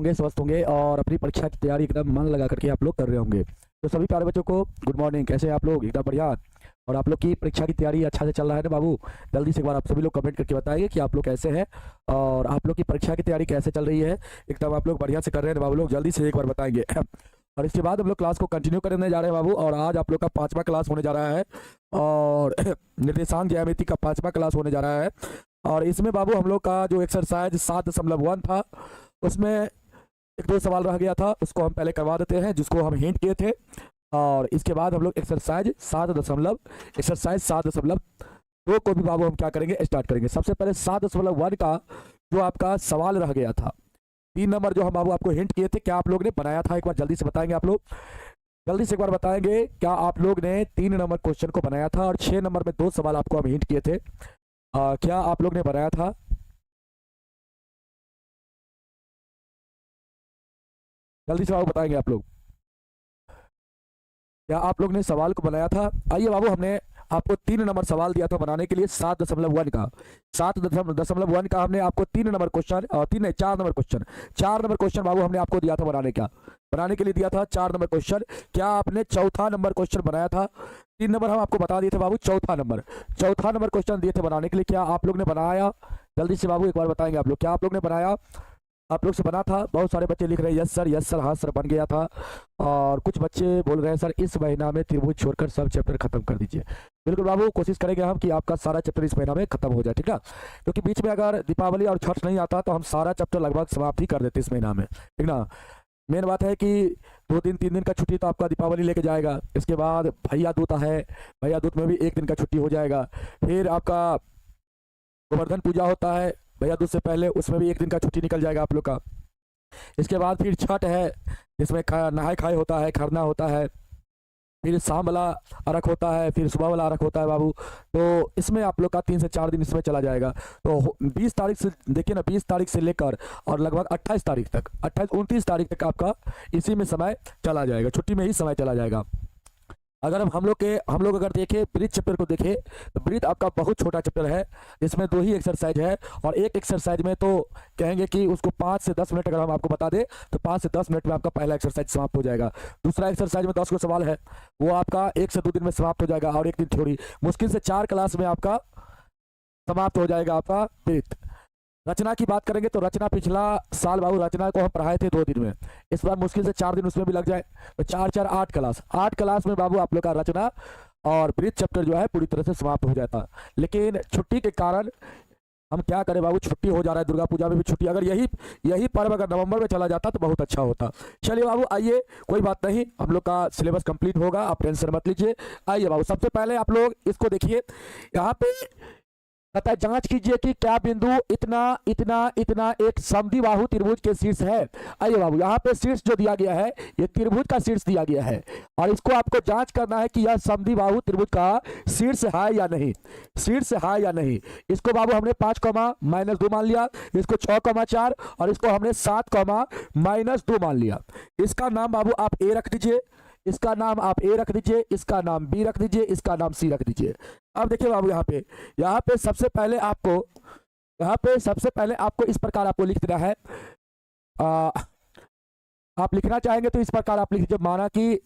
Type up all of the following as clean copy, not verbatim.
होंगे, स्वस्थ होंगे और अपनी परीक्षा की तैयारी एकदम मन लगा करके आप लोग कर रहे होंगे। तो सभी प्यारे बच्चों को गुड मॉर्निंग। कैसे हैं आप लोग? एकदम बढ़िया। और आप लोग की परीक्षा की तैयारी अच्छा से चल रहा है ना बाबू? जल्दी से एक बार आप सभी लोग कमेंट करके बताइए कि आप लोग कैसे हैं और आप लोग की परीक्षा की तैयारी कैसे चल रही है। एकदम आप लोग बढ़िया से कर रहे हैं बाबू लोग? जल्दी से एक बार बताएंगे। और इसके बाद हम लोग क्लास को कंटिन्यू करने जा रहे हैं बाबू। और आज आप लोग का 5वां क्लास होने जा रहा है और निर्देशांक ज्यामिति का 5वां क्लास होने जा रहा है। और इसमें बाबू हम लोग का जो एक्सरसाइज 7.1 था उसमें एक दो सवाल रह गया था, उसको हम पहले करवा देते हैं जिसको हम हिंट किए थे। और इसके बाद हम लोग एक्सरसाइज 7.2 को भी बाबू हम क्या करेंगे, स्टार्ट करेंगे। सबसे पहले 7.1 का जो आपका सवाल रह गया था 3 नंबर, जो हम बाबू आपको हिंट किए थे, क्या आप लोग ने बनाया था? एक बार जल्दी से बताएंगे आप लोग। जल्दी से एक बार बताएंगे क्या आप लोग ने 3 नंबर क्वेश्चन को बनाया था? और 6 नंबर में 2 सवाल आपको हम हिंट किए थे, क्या आप लोग ने बनाया था? जल्दी से बाबू बताएंगे आप लोग, क्या आप लोग ने सवाल को बनाया था? आइए बाबू, हमने आपको 3 नंबर सवाल दिया था बनाने के लिए 7.1 का। 7.1 का हमने आपको 3 number question, 4 number question, 4 number question बाबू हमने आपको दिया था बनाने के लिए दिया था 4 नंबर क्वेश्चन। क्या आपने चौथा नंबर क्वेश्चन बनाया था? 3 नंबर हम आपको बता दिए थे बाबू, चौथा नंबर क्वेश्चन दिए थे बनाने के लिए, क्या आप लोग ने बनाया? जल्दी से बाबू एक बार बताएंगे आप लोग, क्या आप लोग ने बनाया? आप लोग से बना था? बहुत सारे बच्चे लिख रहे हैं यस सर, हाँ सर बन गया था। और कुछ बच्चे बोल रहे हैं सर इस महीना में त्रिभुज छोड़कर सब चैप्टर खत्म कर दीजिए। बिल्कुल बाबू, कोशिश करेंगे हम कि आपका सारा चैप्टर इस महीना में खत्म हो जाए, ठीक है? क्योंकि बीच में अगर दीपावली और छठ नहीं आता तो हम सारा चैप्टर लगभग समाप्त ही कर देते इस महीना में, ठीक ना? मेन बात है कि 2 दिन 3 दिन का छुट्टी तो आपका दीपावली लेके जाएगा। इसके बाद भैया दूत है, भैया दूत में भी 1 दिन का छुट्टी हो जाएगा। फिर आपका गोवर्धन पूजा होता है भैया दूज से पहले, उसमें भी 1 दिन का छुट्टी निकल जाएगा आप लोग का। इसके बाद फिर छठ है जिसमें नहाय खाए होता है, खरना होता है, फिर शाम वाला अर्घ होता है, फिर सुबह वाला अर्घ होता है बाबू। तो इसमें आप लोग का 3 से 4 दिन इसमें चला जाएगा। तो 20 तारीख से देखिए ना, 20 तारीख से लेकर और लगभग 28 तारीख तक, 29 तारीख तक आपका इसी में समय चला जाएगा, छुट्टी में ही समय चला जाएगा। अगर हम लोग अगर देखें ब्रीथ चैप्टर को देखें तो ब्रीथ आपका बहुत छोटा चैप्टर है, इसमें 2 ही एक्सरसाइज है। और एक एक्सरसाइज में तो कहेंगे कि उसको 5 से 10 मिनट अगर हम आपको बता दें तो 5 से 10 मिनट में आपका पहला एक्सरसाइज समाप्त हो जाएगा। दूसरा एक्सरसाइज में 10 को सवाल है, वो आपका 1 से 2 दिन में समाप्त हो जाएगा। और 1 दिन थ्योरी, मुश्किल से 4 क्लास में आपका समाप्त हो जाएगा आपका ब्रीथ। रचना की बात करेंगे तो रचना पिछला साल बाबू रचना को हम पढ़ाए थे 2 दिन में, इस बार मुश्किल से 4 दिन उसमें भी लग जाए तो 4 8 क्लास, 8 क्लास में बाबू आप लोग का रचना और ब्रीथ चैप्टर जो है पूरी तरह से समाप्त हो जाता। लेकिन छुट्टी के कारण हम क्या करें बाबू, छुट्टी हो जा रहा है, दुर्गा पूजा में भी छुट्टी। अगर यही पर्व अगर नवंबर में चला जाता तो बहुत अच्छा होता। चलिए बाबू आइए, कोई बात नहीं, हम लोग का सिलेबस कंप्लीट होगा, आप टेंशन मत लीजिए। आइए बाबू, सबसे पहले आप लोग इसको देखिए, यहाँ पे तथा जांच कीजिए कि क्या बिंदु इतना इतना इतना एक समद्विबाहु त्रिभुज के शीर्ष है। आइए बाबू, यहाँ पे शीर्ष जो दिया गया है ये त्रिभुज का शीर्ष दिया गया है और इसको आपको जांच करना है कि यह समद्विबाहु त्रिभुज का शीर्ष है या नहीं, शीर्ष है या नहीं। इसको बाबू हमने 5, -2 मान लिया, इसको 6, 4 और इसको हमने 7, -2 मान लिया। इसका नाम बाबू आप ए रख दीजिए, इसका नाम आप ए रख दीजिए, इसका नाम बी रख दीजिए, इसका नाम सी रख दीजिए। अब देखिए बाबू, यहाँ पे सबसे पहले आपको इस प्रकार आपको लिख देना है। आप लिखना चाहेंगे तो इस प्रकार आप लिख दीजिए, माना कि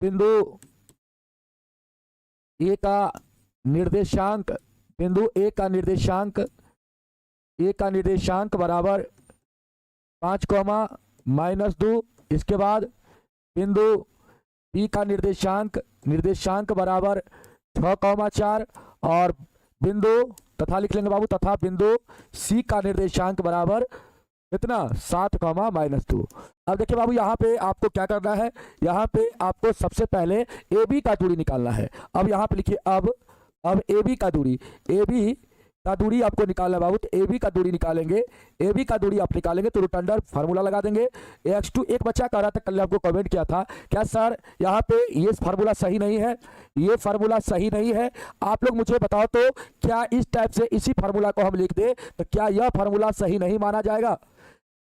बिंदु ए का निर्देशांक, बिंदु ए का निर्देशांक बराबर 5, -2। इसके बाद बिंदु बी का निर्देशांक बराबर 6, 4 और बिंदु तथा लिख लेंगे बाबू, तथा बिंदु सी का निर्देशांक बराबर कितना, 7, -2। अब देखिए बाबू, यहाँ पे आपको क्या करना है, यहाँ पे आपको सबसे पहले ए बी का दूरी निकालना है। अब यहाँ पे लिखिए, अब ए बी का दूरी आपको निकालना है बाबू। तो ए बी का दूरी निकालेंगे, तो रोटंडर फार्मूला लगा देंगे। x2, एक बच्चा कह रहा था कल आपको कमेंट किया था, क्या सर यहाँ पे ये फार्मूला सही नहीं है, ये फार्मूला सही नहीं है। आप लोग मुझे बताओ तो क्या इस टाइप से इसी फार्मूला को हम लिख दे तो क्या यह फार्मूला सही नहीं माना जाएगा?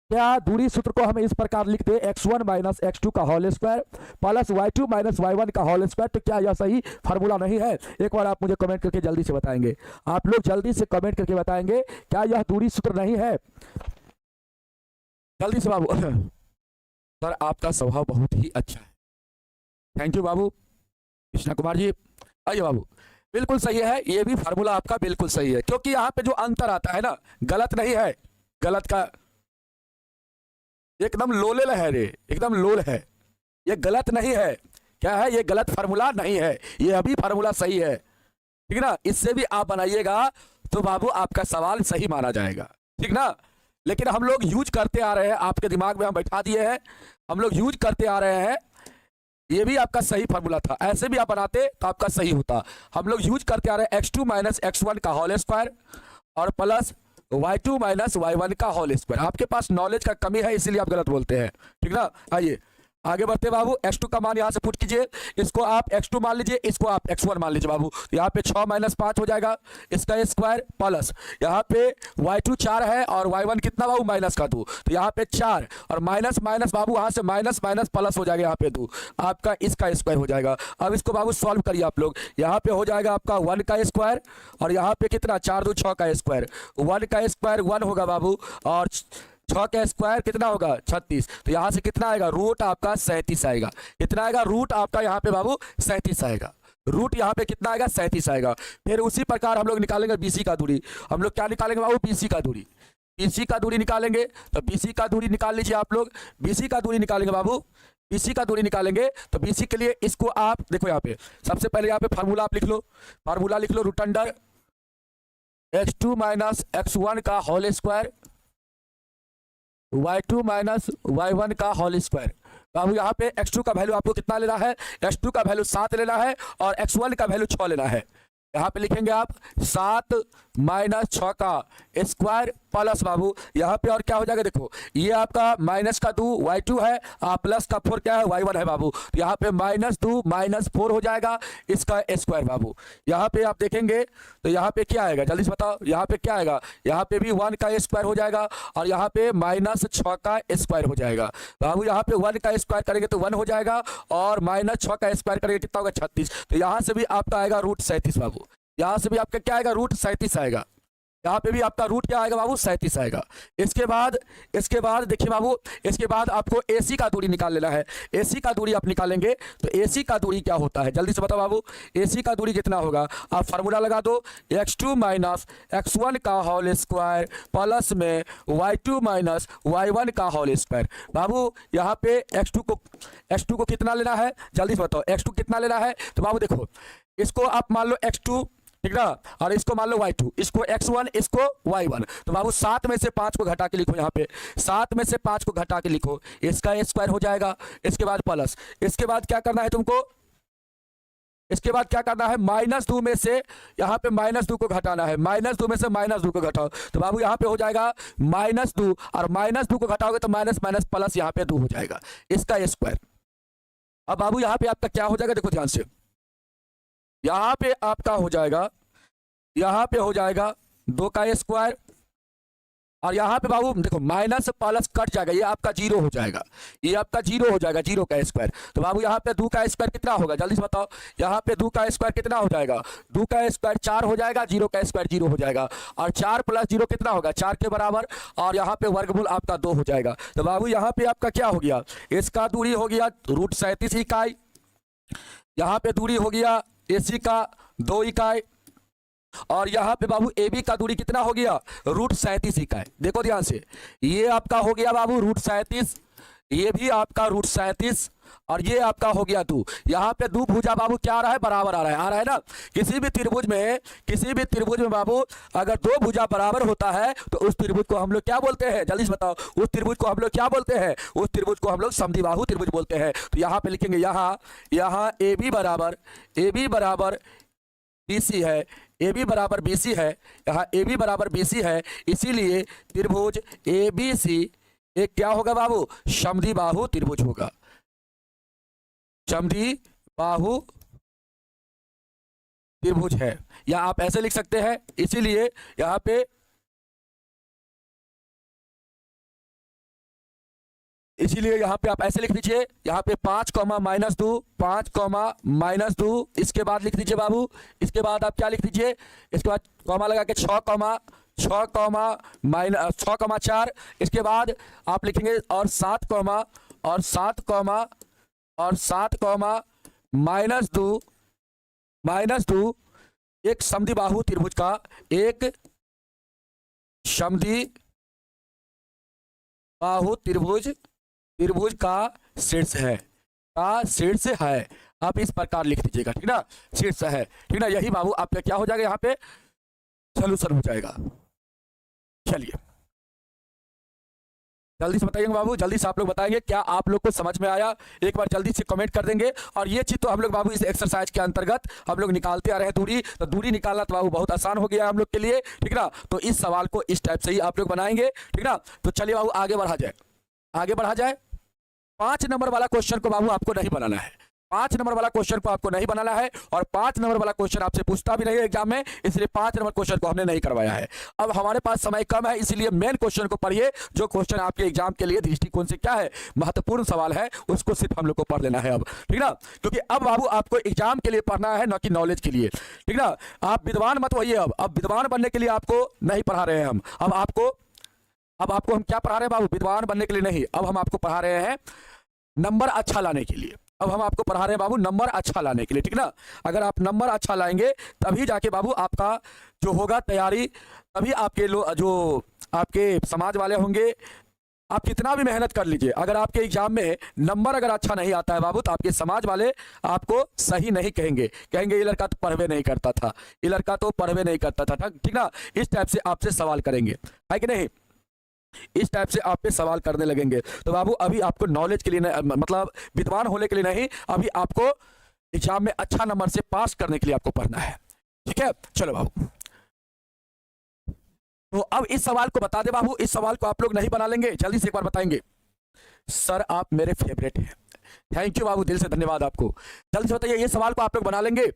क्या दूरी सूत्र को हम इस प्रकार लिख दे, x1 - x2 का whole square plus y2 - y1 का होल स्क्वायर, तो क्या यह सही फार्मूला नहीं है? एक बार आप मुझे कमेंट करके जल्दी से बताएंगे, आप लोग जल्दी से कमेंट करके बताएंगे क्या यह दूरी सूत्र नहीं है? जल्दी से बाबू। सर आपका स्वभाव बहुत ही अच्छा है, थैंक यू बाबू। कृष्णा कुमार जी, आइए बाबू। बिल्कुल सही है, ये भी फार्मूला आपका बिल्कुल सही है, क्योंकि यहाँ पे जो अंतर आता है ना, गलत नहीं है, गलत का एकदम लोले है रे, एकदम लोल है, ये गलत नहीं है। क्या है, ये गलत फार्मूला नहीं है, ये अभी फार्मूला सही है, ठीक ना। इससे भी आप बनाइएगा तो बाबू आपका सवाल सही माना जाएगा, ठीक ना। लेकिन हम लोग यूज करते आ रहे हैं, आपके दिमाग में हम बैठा दिए हैं, हम लोग यूज करते आ रहे हैं। ये भी आपका सही फार्मूला था, ऐसे भी आप बनाते तो आपका सही होता। हम लोग यूज करते आ रहे हैं x2 माइनस x1 का होल स्क्वायर और प्लस y2 माइनस y1 का होल स्क्वायर। आपके पास नॉलेज का कमी है, इसीलिए आप गलत बोलते हैं, ठीक ना। आइए आगे बढ़ते बाबू। x2 का मान यहाँ से पुट कीजिए, इसको आप x2 मान लीजिए, इसको आप x1 मान लीजिए बाबू। यहाँ पे 6 माइनस 5 हो जाएगा, इसका स्क्वायर प्लस यहाँ पे y2 4 है और y1 कितना बाबू माइनस का 2, तो यहाँ पे 4 और माइनस माइनस बाबू यहाँ से माइनस माइनस प्लस हो जाएगा, यहाँ पे 2 आपका इसका स्क्वायर हो जाएगा। अब इसको बाबू सॉल्व करिए आप लोग, यहाँ पे हो जाएगा आपका 1 का स्क्वायर और यहाँ पे कितना 4 2 6 का स्क्वायर, 1 का स्क्वायर 1 होगा बाबू और 6 का स्क्वायर कितना होगा 36, तो यहाँ से कितना आएगा रूट आपका 37 आएगा। कितना आएगा रूट आपका यहाँ पे बाबू 37 आएगा, रूट यहाँ पे कितना आएगा 37 आएगा। फिर उसी प्रकार हम लोग निकालेंगे बीसी का दूरी। हम लोग क्या निकालेंगे बाबू, बीसी का दूरी, बीसी का दूरी निकालेंगे। तो बीसी का दूरी निकाल लीजिए आप लोग, बीसी का दूरी निकालेंगे बाबू, बीसी का दूरी निकालेंगे। तो बीसी के लिए इसको आप देखो, यहाँ पे सबसे पहले यहाँ पे फार्मूला आप लिख लो, फार्मूला लिख लो, root under x2 minus x1 का whole square y2 minus y1 का होल स्क्वायर। बाबू यहाँ पे x2 का वैल्यू आपको कितना लेना है, x2 का वैल्यू 7 लेना है और x1 का वैल्यू 6 लेना है। यहाँ पे लिखेंगे आप 7 माइनस 6 का स्क्वायर प्लस बाबू यहाँ पे और क्या हो जाएगा, देखो ये आपका माइनस का 2 y2 है और प्लस का 4 क्या है y1 है बाबू, तो यहाँ पे माइनस 2 माइनस 4 हो जाएगा इसका स्क्वायर बाबू। यहाँ पे आप देखेंगे तो यहाँ पे क्या आएगा, जल्दी से बताओ, यहाँ पे क्या आएगा, यहाँ पे भी 1 का स्क्वायर हो जाएगा और यहाँ पे माइनस 6 का स्क्वायर हो जाएगा बाबू। यहाँ पे 1 का स्क्वायर करेंगे तो 1 हो जाएगा और माइनस 6 का स्क्वायर करेंगे कितना होगा 36, तो यहाँ से भी आपका आएगा रूट 37 बाबू। यहाँ से भी आपका क्या आएगा रूट 37 आएगा, यहाँ पे भी आपका रूट क्या आएगा बाबू 37 आएगा। इसके बाद देखिए बाबू, इसके बाद आपको AC का दूरी निकाल लेना है। AC का दूरी आप निकालेंगे तो AC का दूरी क्या होता है, जल्दी से बताओ बाबू, AC का दूरी कितना होगा। आप फार्मूला लगा दो, x2 माइनस x1 का होल स्क्वायर प्लस में y2 माइनस y1 का होल स्क्वायर। बाबू यहाँ पे x2 को कितना लेना है, जल्दी से बताओ x2 कितना लेना है। तो बाबू देखो, इसको आप मान लो x2, ठीक ना, और इसको मान लो y2, इसको x1, इसको y1। तो बाबू 7 में से 5 को घटा के लिखो, यहाँ पे 7 में से 5 को घटा के लिखो, इसका स्क्वायर हो जाएगा। इसके बाद प्लस, इसके बाद क्या करना है तुमको, इसके बाद क्या करना है माइनस 2 में से यहाँ पे माइनस 2 को घटाना है, माइनस 2 में से माइनस 2 को घटाओ तो बाबू यहाँ पे हो जाएगा माइनस 2 और माइनस 2 को घटाओगे तो माइनस माइनस प्लस यहाँ पे 2 हो जाएगा इसका स्क्वायर। अब बाबू यहाँ पे आपका क्या हो जाएगा, देखो ध्यान से, यहाँ पे आपका हो जाएगा, यहाँ पे हो जाएगा 2 का स्क्वायर और यहाँ पे बाबू देखो माइनस प्लस कट जाएगा, ये आपका 0 हो जाएगा, ये आपका 0 हो जाएगा, 0 का स्क्वायर। तो बाबू यहाँ पे 2 का स्क्वायर कितना होगा, जल्दी से बताओ, यहाँ पे 2 का स्क्वायर कितना हो जाएगा, 2 का स्क्वायर 4 हो जाएगा, 0 का स्क्वायर 0 हो जाएगा और 4 प्लस 0 कितना होगा 4 के बराबर और यहाँ पे वर्गमूल आपका 2 हो जाएगा। तो बाबू यहाँ पे आपका क्या हो गया, इसका दूरी हो गया रूट 37 इकाई, यहाँ पे दूरी हो गया AC का 2 इकाई और यहाँ पे बाबू AB का दूरी कितना हो गया रूट 37 इकाई। देखो ध्यान से, ये आपका हो गया बाबू रूट 37, ये भी आपका रूट 37 और ये आपका हो गया 2। यहाँ पे 2 भुजा बाबू क्या आ रहा है, बराबर आ रहा है ना। किसी भी त्रिभुज में बाबू अगर 2 भुजा बराबर होता है तो उस त्रिभुज को हम लोग क्या बोलते हैं, जल्दी से बताओ, उस त्रिभुज को हम लोग क्या बोलते हैं, उस त्रिभुज को हम लोग समद्विबाहु त्रिभुज बोलते हैं। तो यहाँ पे लिखेंगे, यहाँ AB बराबर BC है, AB बराबर BC है, यहाँ AB बराबर BC है, इसीलिए त्रिभुज ABC एक क्या होगा बाबू, समद्विबाहु त्रिभुज होगा, समद्विबाहु त्रिभुज है। या आप ऐसे लिख सकते हैं, इसीलिए यहाँ पे आप ऐसे लिख दीजिए, यहाँ पे 5 कॉमा माइनस 2, 5 कॉमा माइनस 2, इसके बाद लिख दीजिए बाबू, इसके बाद आप क्या लिख दीजिए, इसके बाद कॉमा लगा के 6 कॉमा 6 कॉमा माइनस 6,4, इसके बाद आप लिखेंगे और 7 कॉमा और 7 कॉमा और 7 कॉमा -2 एक समद्विबाहु त्रिभुज का, एक समद्विबाहु त्रिभुज का शीर्ष है, आप इस प्रकार लिख दीजिएगा, ठीक ना, शीर्ष है, ठीक ना। यही बाबू आपका क्या हो जाएगा, यहाँ पे सॉल्यूशन हो जाएगा। चलिए जल्दी से बताइए बाबू, जल्दी से आप लोग बताएंगे क्या आप लोग को समझ में आया, एक बार जल्दी से कमेंट कर देंगे। और ये चीज तो हम लोग बाबू इस एक्सरसाइज के अंतर्गत हम लोग निकालते आ रहे हैं दूरी, तो दूरी निकालना तो बाबू बहुत आसान हो गया हम लोग के लिए, ठीक ना। तो इस सवाल को इस टाइप से ही आप लोग बनाएंगे, ठीक ना। तो चलिए बाबू आगे बढ़ा जाए। 5 नंबर वाला क्वेश्चन को बाबू आपको नहीं बनाना है, 5 नंबर वाला क्वेश्चन को आपको नहीं बनाना है, और 5 नंबर वाला क्वेश्चन आपसे पूछता भी नहीं है एग्जाम में, इसलिए 5 नंबर क्वेश्चन को हमने नहीं करवाया है। अब हमारे पास समय कम है, इसलिए मेन क्वेश्चन को पढ़िए, जो क्वेश्चन आपके एग्जाम के लिए दृष्टिकोण से क्या है, महत्वपूर्ण सवाल है, उसको सिर्फ हम लोग को पढ़ लेना है अब, ठीक ना। क्योंकि अब बाबू आपको एग्जाम के लिए पढ़ना है, न कि नॉलेज के लिए, ठीक ना। आप विद्वान मत होइए, अब विद्वान बनने के लिए आपको नहीं पढ़ा रहे हैं हम, अब आपको हम क्या पढ़ा रहे हैं बाबू, विद्वान बनने के लिए नहीं, अब हम आपको पढ़ा रहे हैं नंबर अच्छा लाने के लिए। अब हम आपको पढ़ा रहे हैं बाबू नंबर अच्छा लाने के लिए, ठीक ना। अगर आप नंबर अच्छा लाएंगे तभी जाके बाबू आपका जो होगा तैयारी, तभी आपके लोग जो आपके समाज वाले होंगे, आप कितना भी मेहनत कर लीजिए, अगर आपके एग्जाम में नंबर अगर अच्छा नहीं आता है बाबू, तो आपके समाज वाले आपको सही नहीं कहेंगे, ये लड़का तो पढ़वे नहीं करता था, ये लड़का तो पढ़वे नहीं करता था, ठीक ना। इस टाइप से आपसे सवाल करेंगे, है कि नहीं, इस टाइप से आप पे सवाल करने लगेंगे। तो बाबू अभी आपको नॉलेज के लिए मतलब विद्वान होने के लिए नहीं, अभी आपको एग्जाम में अच्छा नंबर से पास करने के लिए आपको पढ़ना है, ठीक है। चलो बाबू, तो अब इस सवाल को बता दे बाबू, इस सवाल को आप लोग नहीं बना लेंगे, जल्दी से एक बार बताएंगे। सर आप मेरे फेवरेट हैं, थैंक यू बाबू, दिल से धन्यवाद आपको। जल्दी से बताइए, ये सवाल को आप लोग बना लेंगे।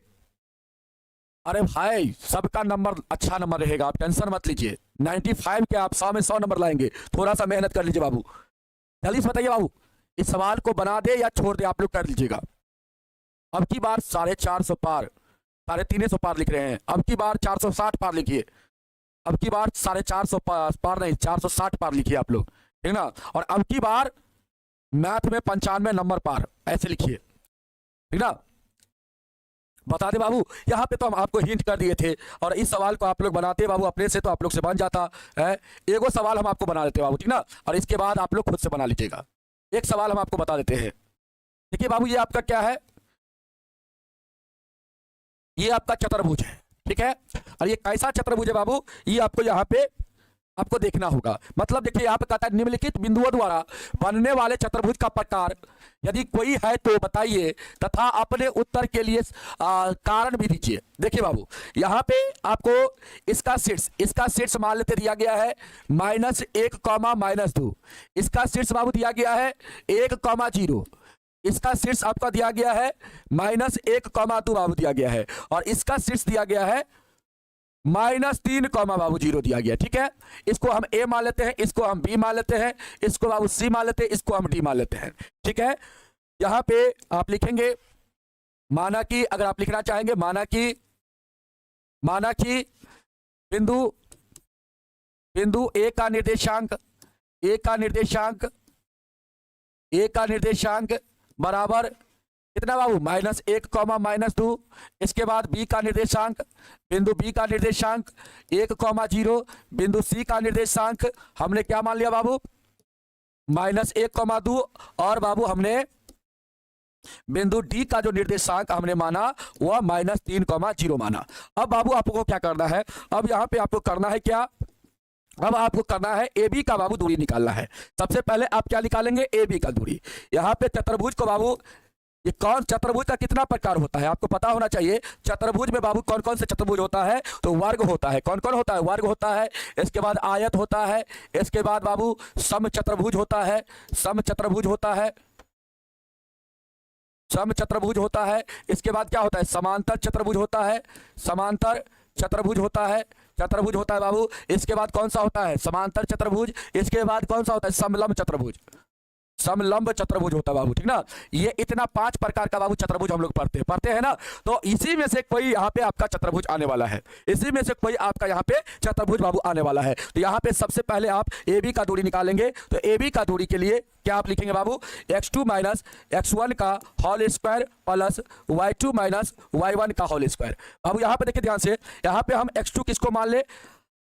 अरे भाई सबका नंबर अच्छा नंबर रहेगा, आप टेंशन मत लीजिए, 95 के आप 100 में 100 नंबर लाएंगे, थोड़ा सा मेहनत कर लीजिए बाबू। जल्दी से बताइए बाबू, इस सवाल को बना दे या छोड़ दे, आप लोग कर लीजिएगा। अब की बार 450 पार, 350 पार लिख रहे हैं, अब की बार 460 पार लिखिए, अब की बार 450 पार नहीं 460 पार लिखिए आप लोग, ठीक ना। और अब की बार मैथ में 95 नंबर पार, ऐसे लिखिए, ठीक ना। बता दे बाबू, यहाँ पे तो हम आपको हिंट कर दिए थे, और इस सवाल को आप लोग बनाते बाबू अपने से, तो आप लोग से बन जाता है। एगो सवाल हम आपको बना देते बाबू, ठीक ना, और इसके बाद आप लोग खुद से बना लीजिएगा। एक सवाल हम आपको बता देते हैं, देखिए बाबू, ये आपका क्या है, ये आपका चतुर्भुज है, ठीक है। और ये कैसा चतुर्भुज है बाबू, ये आपको यहाँ पे आपको देखना होगा। मतलब देखिए यहाँ पे कहता है निम्नलिखित बिंदुओं द्वारा बनने वाले चतुर्भुज का प्रकार यदि कोई है तो बताइए, तथा अपने उत्तर के लिए कारण भी दीजिए। देखिए बाबू, यहाँ पे आपको इसका शीर्ष मान लेते दिया गया है -1, -2, इसका शीर्ष बाबू दिया गया है 1, 0, इसका शीर्ष आपका दिया गया है -1, 2 बाबू दिया गया है, और इसका शीर्ष दिया गया है -3, बाबू 0 दिया गया, ठीक है। इसको हम ए मान लेते हैं, इसको हम बी मान लेते हैं, इसको बाबू सी मान लेते हैं, इसको हम डी मान लेते हैं, ठीक है। यहाँ पे आप लिखेंगे माना कि, अगर आप लिखना चाहेंगे माना कि बिंदु ए का निर्देशांक बराबर कितना बाबू -1, -2, इसके बाद बी का निर्देशांक, बिंदु बी का निर्देशांक 1, 0, बिंदु सी का निर्देशांक हमने क्या मान लिया बाबू -1, 2, और बाबू हमने बिंदु डी का जो निर्देशांक हमने माना वह -3, 0 माना। अब बाबू आपको क्या करना है, अब यहाँ पे आपको करना है क्या, अब आपको करना है ए बी का बाबू दूरी निकालना है। सबसे पहले आप क्या निकालेंगे, ए बी का दूरी। यहाँ पे चतुर्भुज को बाबू, ये कौन चतुर्भुज का कितना प्रकार होता है आपको पता होना चाहिए। चतुर्भुज में बाबू कौन कौन से चतुर्भुज होता है, तो वर्ग होता है, कौन कौन होता है, वर्ग होता है, इसके बाद आयत होता है, इसके बाद बाबू समचतुर्भुज होता है, समचतुर्भुज होता है, समचतुर्भुज होता है, इसके बाद क्या होता है, समांतर चतुर्भुज होता है, समांतर चतुर्भुज होता है, चतुर्भुज होता है बाबू। इसके बाद कौन सा होता है, समांतर चतुर्भुज, इसके बाद कौन सा होता है, समलंब चतुर्भुज, समलंब चतुर्भुज होता है बाबू, ठीक ना। ये इतना 5 प्रकार का बाबू चतुर्भुज हम लोग पढ़ते हैं ना। तो इसी में से कोई यहाँ पे आपका चतुर्भुज आने वाला है, इसी में से कोई आपका यहाँ पे चतुर्भुज बाबू आने वाला है। तो यहाँ पे सबसे पहले आप ए बी का दूरी निकालेंगे। तो ए बी का दूरी के लिए क्या आप लिखेंगे बाबू, x2 माइनस x1 का whole square plus y2 minus y1 का होल स्क्वायर। बाबू यहाँ पे देखिए ध्यान से, यहाँ पे हम x2 किसको मान ले,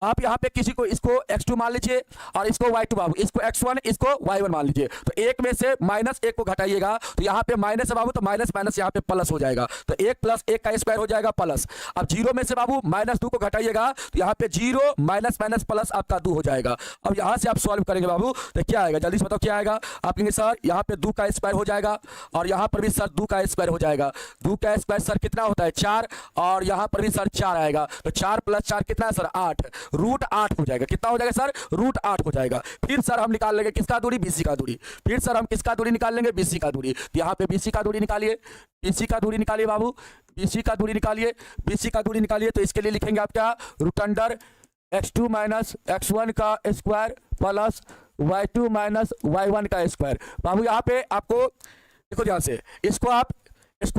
आप यहाँ पे किसी को इसको x2 मान लीजिए और इसको y2 बाबू, इसको x1 इसको y1 मान लीजिए। तो एक में से माइनस एक को घटाइएगा, तो यहाँ पे माइनस है बाबू, तो माइनस माइनस यहाँ पे प्लस हो जाएगा। तो 1 प्लस 1 का स्क्वायर हो जाएगा प्लस। अब 0 में से बाबू -2 को घटाइएगा, तो यहाँ पे 0 माइनस माइनस प्लस आपका 2 हो जाएगा। अब यहाँ से आप सॉल्व करेंगे बाबू, तो क्या आएगा जल्दी से बताओ क्या आएगा। आप कहेंगे सर यहाँ पे 2 का स्क्वायर हो जाएगा और यहाँ पर भी सर 2 का स्क्वायर हो जाएगा। 2 का स्क्वायर सर कितना होता है 4, और यहाँ पर भी सर 4 आएगा। तो 4 प्लस 4 कितना है सर 8, √8 हो जाएगा। कितना हो जाएगा सर √8 हो जाएगा। फिर सर हम निकाल लेंगे किसका दूरी, बीसी का दूरी। फिर सर हम किसका दूरी निकाल लेंगे, बीसी का दूरी। तो यहाँ पे बीसी का दूरी निकालिए, बीसी का दूरी निकालिए बाबू, बीसी का दूरी निकालिए, बीसी का दूरी निकालिए। तो इसके लिए लिखेंगे आप क्या, √अंडर x2 माइनस x1 का square plus y2 minus y1 का स्क्वायर। बाबू यहाँ पे आपको देखो ध्यान से, इसको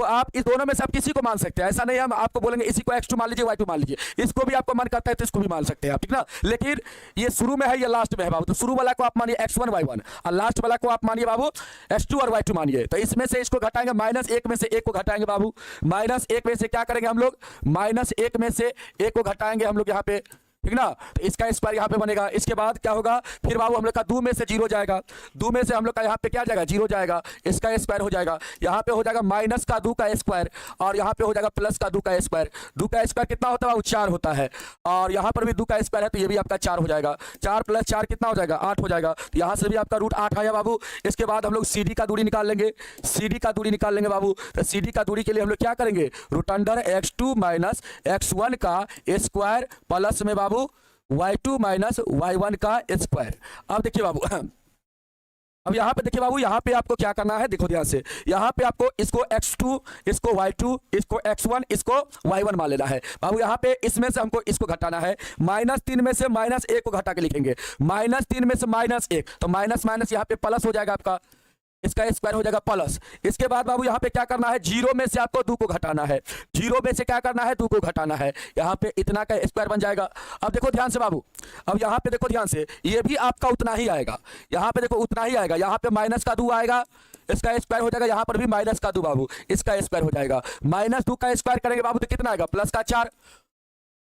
आप इस दोनों में से आप किसी को मान सकते हैं। ऐसा नहीं हम आपको बोलेंगे इसी को x2 मान लीजिए y2 मान लीजिए, इसको भी आपको मन करता है तो इसको भी मान सकते हैं आप, ठीक ना। लेकिन ये शुरू में है ये लास्ट में है बाबू, तो शुरू वाला को आप मानिए x1 y1 और लास्ट वाला को आप मानिए बाबू x2 और y2 मानिए। तो इसमें से इसको घटाएंगे, -1 में से 1 को घटाएंगे बाबू, -1 में से क्या करेंगे हम लोग, -1 में से 1 को घटाएंगे हम लोग यहाँ पे, ठीक ना। तो इसका स्क्वायर यहाँ पे बनेगा। इसके बाद क्या होगा, फिर बाबू हम लोग का 2 में से 0 जाएगा, 2 में से हम लोग का यहाँ पे क्या जाएगा 0 जाएगा, इसका स्क्वायर हो जाएगा। यहाँ पे हो जाएगा माइनस का 2 का स्क्वायर और यहाँ पे हो जाएगा प्लस का 2 का स्क्वायर। 2 का स्क्वायर कितना होता है बाबू 4 होता है, और यहाँ पर भी 2 का स्क्वायर है तो ये भी आपका 4 हो जाएगा। 4 प्लस 4 कितना हो जाएगा 8 हो जाएगा। तो यहाँ से भी आपका √8 आया बाबू। इसके बाद हम लोग सी डी का दूरी निकाल लेंगे, सी डी का दूरी निकाल लेंगे बाबू। तो सी डी का दूरी के लिए हम लोग क्या करेंगे, √अंडर x2 माइनस x1 का स्क्वायर प्लस में बाबू y2 माइनस y1 का स्क्वायर। अब देखिए बाबू, अब यहाँ पे देखिए बाबू, यहाँ पे आपको क्या करना है, देखो ध्यान से, यहाँ पे आपको इसको x2 इसको y2 इसको x1 इसको y1 मान लेना है बाबू। यहाँ पे इसमें से हमको इसको घटाना है, -3 में से -1 को घटा के लिखेंगे, -3 में से -1, तो माइनस माइनस यहाँ पे प्लस हो जाएगा आपका, इसका स्क्वायर हो जाएगा प्लस। इसके बाद बाबू यहाँ पे क्या करना है, 0 में से आपको 2 को घटाना है, 0 में से क्या करना है 2 को घटाना है, यहाँ पे इतना का स्क्वायर बन जाएगा। अब देखो ध्यान से बाबू, अब यहाँ पे देखो ध्यान से, ये भी आपका उतना ही आएगा, यहाँ पे देखो उतना ही आएगा। यहाँ पे -2 आएगा, इसका स्क्वायर हो जाएगा, यहाँ पर भी -2 बाबू, इसका स्क्वायर हो जाएगा। -2 का स्क्वायर करेंगे बाबू तो कितना आएगा, +4,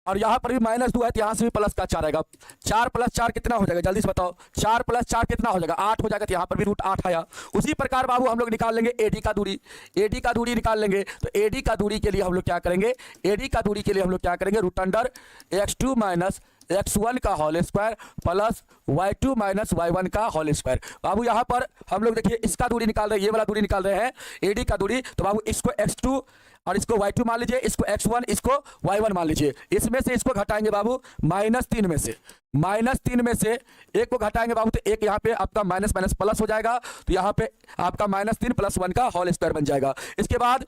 और यहाँ पर भी -2 है तो यहाँ से भी +4 आएगा। 4 + 4 कितना हो जाएगा जल्दी से बताओ, 4 + 4 कितना हो जाएगा 8 हो जाएगा। तो यहाँ पर भी √8 आया। उसी प्रकार बाबू हम लोग निकाल लेंगे एडी का दूरी, एडी का दूरी निकाल लेंगे। तो एडी का दूरी के लिए हम लोग क्या करेंगे, एडी का दूरी के लिए हम लोग क्या करेंगे, √अंडर x2 माइनस x1 का whole square plus y2 minus y1 का होल स्क्वायर। बाबू यहाँ पर हम लोग देखिए इसका दूरी निकाल रहे हैं, ये वाला दूरी निकाल रहे हैं एडी का दूरी। तो बाबू इसको x2 और इसको y2 मान लीजिए, इसको x1 इसको y1 मान लीजिए। इसमें से इसको घटाएंगे बाबू -3 में से, -3 में से 1 को घटाएंगे बाबू तो 1 यहाँ पे आपका माइनस माइनस प्लस हो जाएगा। तो यहाँ पे आपका -3 + 1 का होल स्क्वायर बन जाएगा। इसके बाद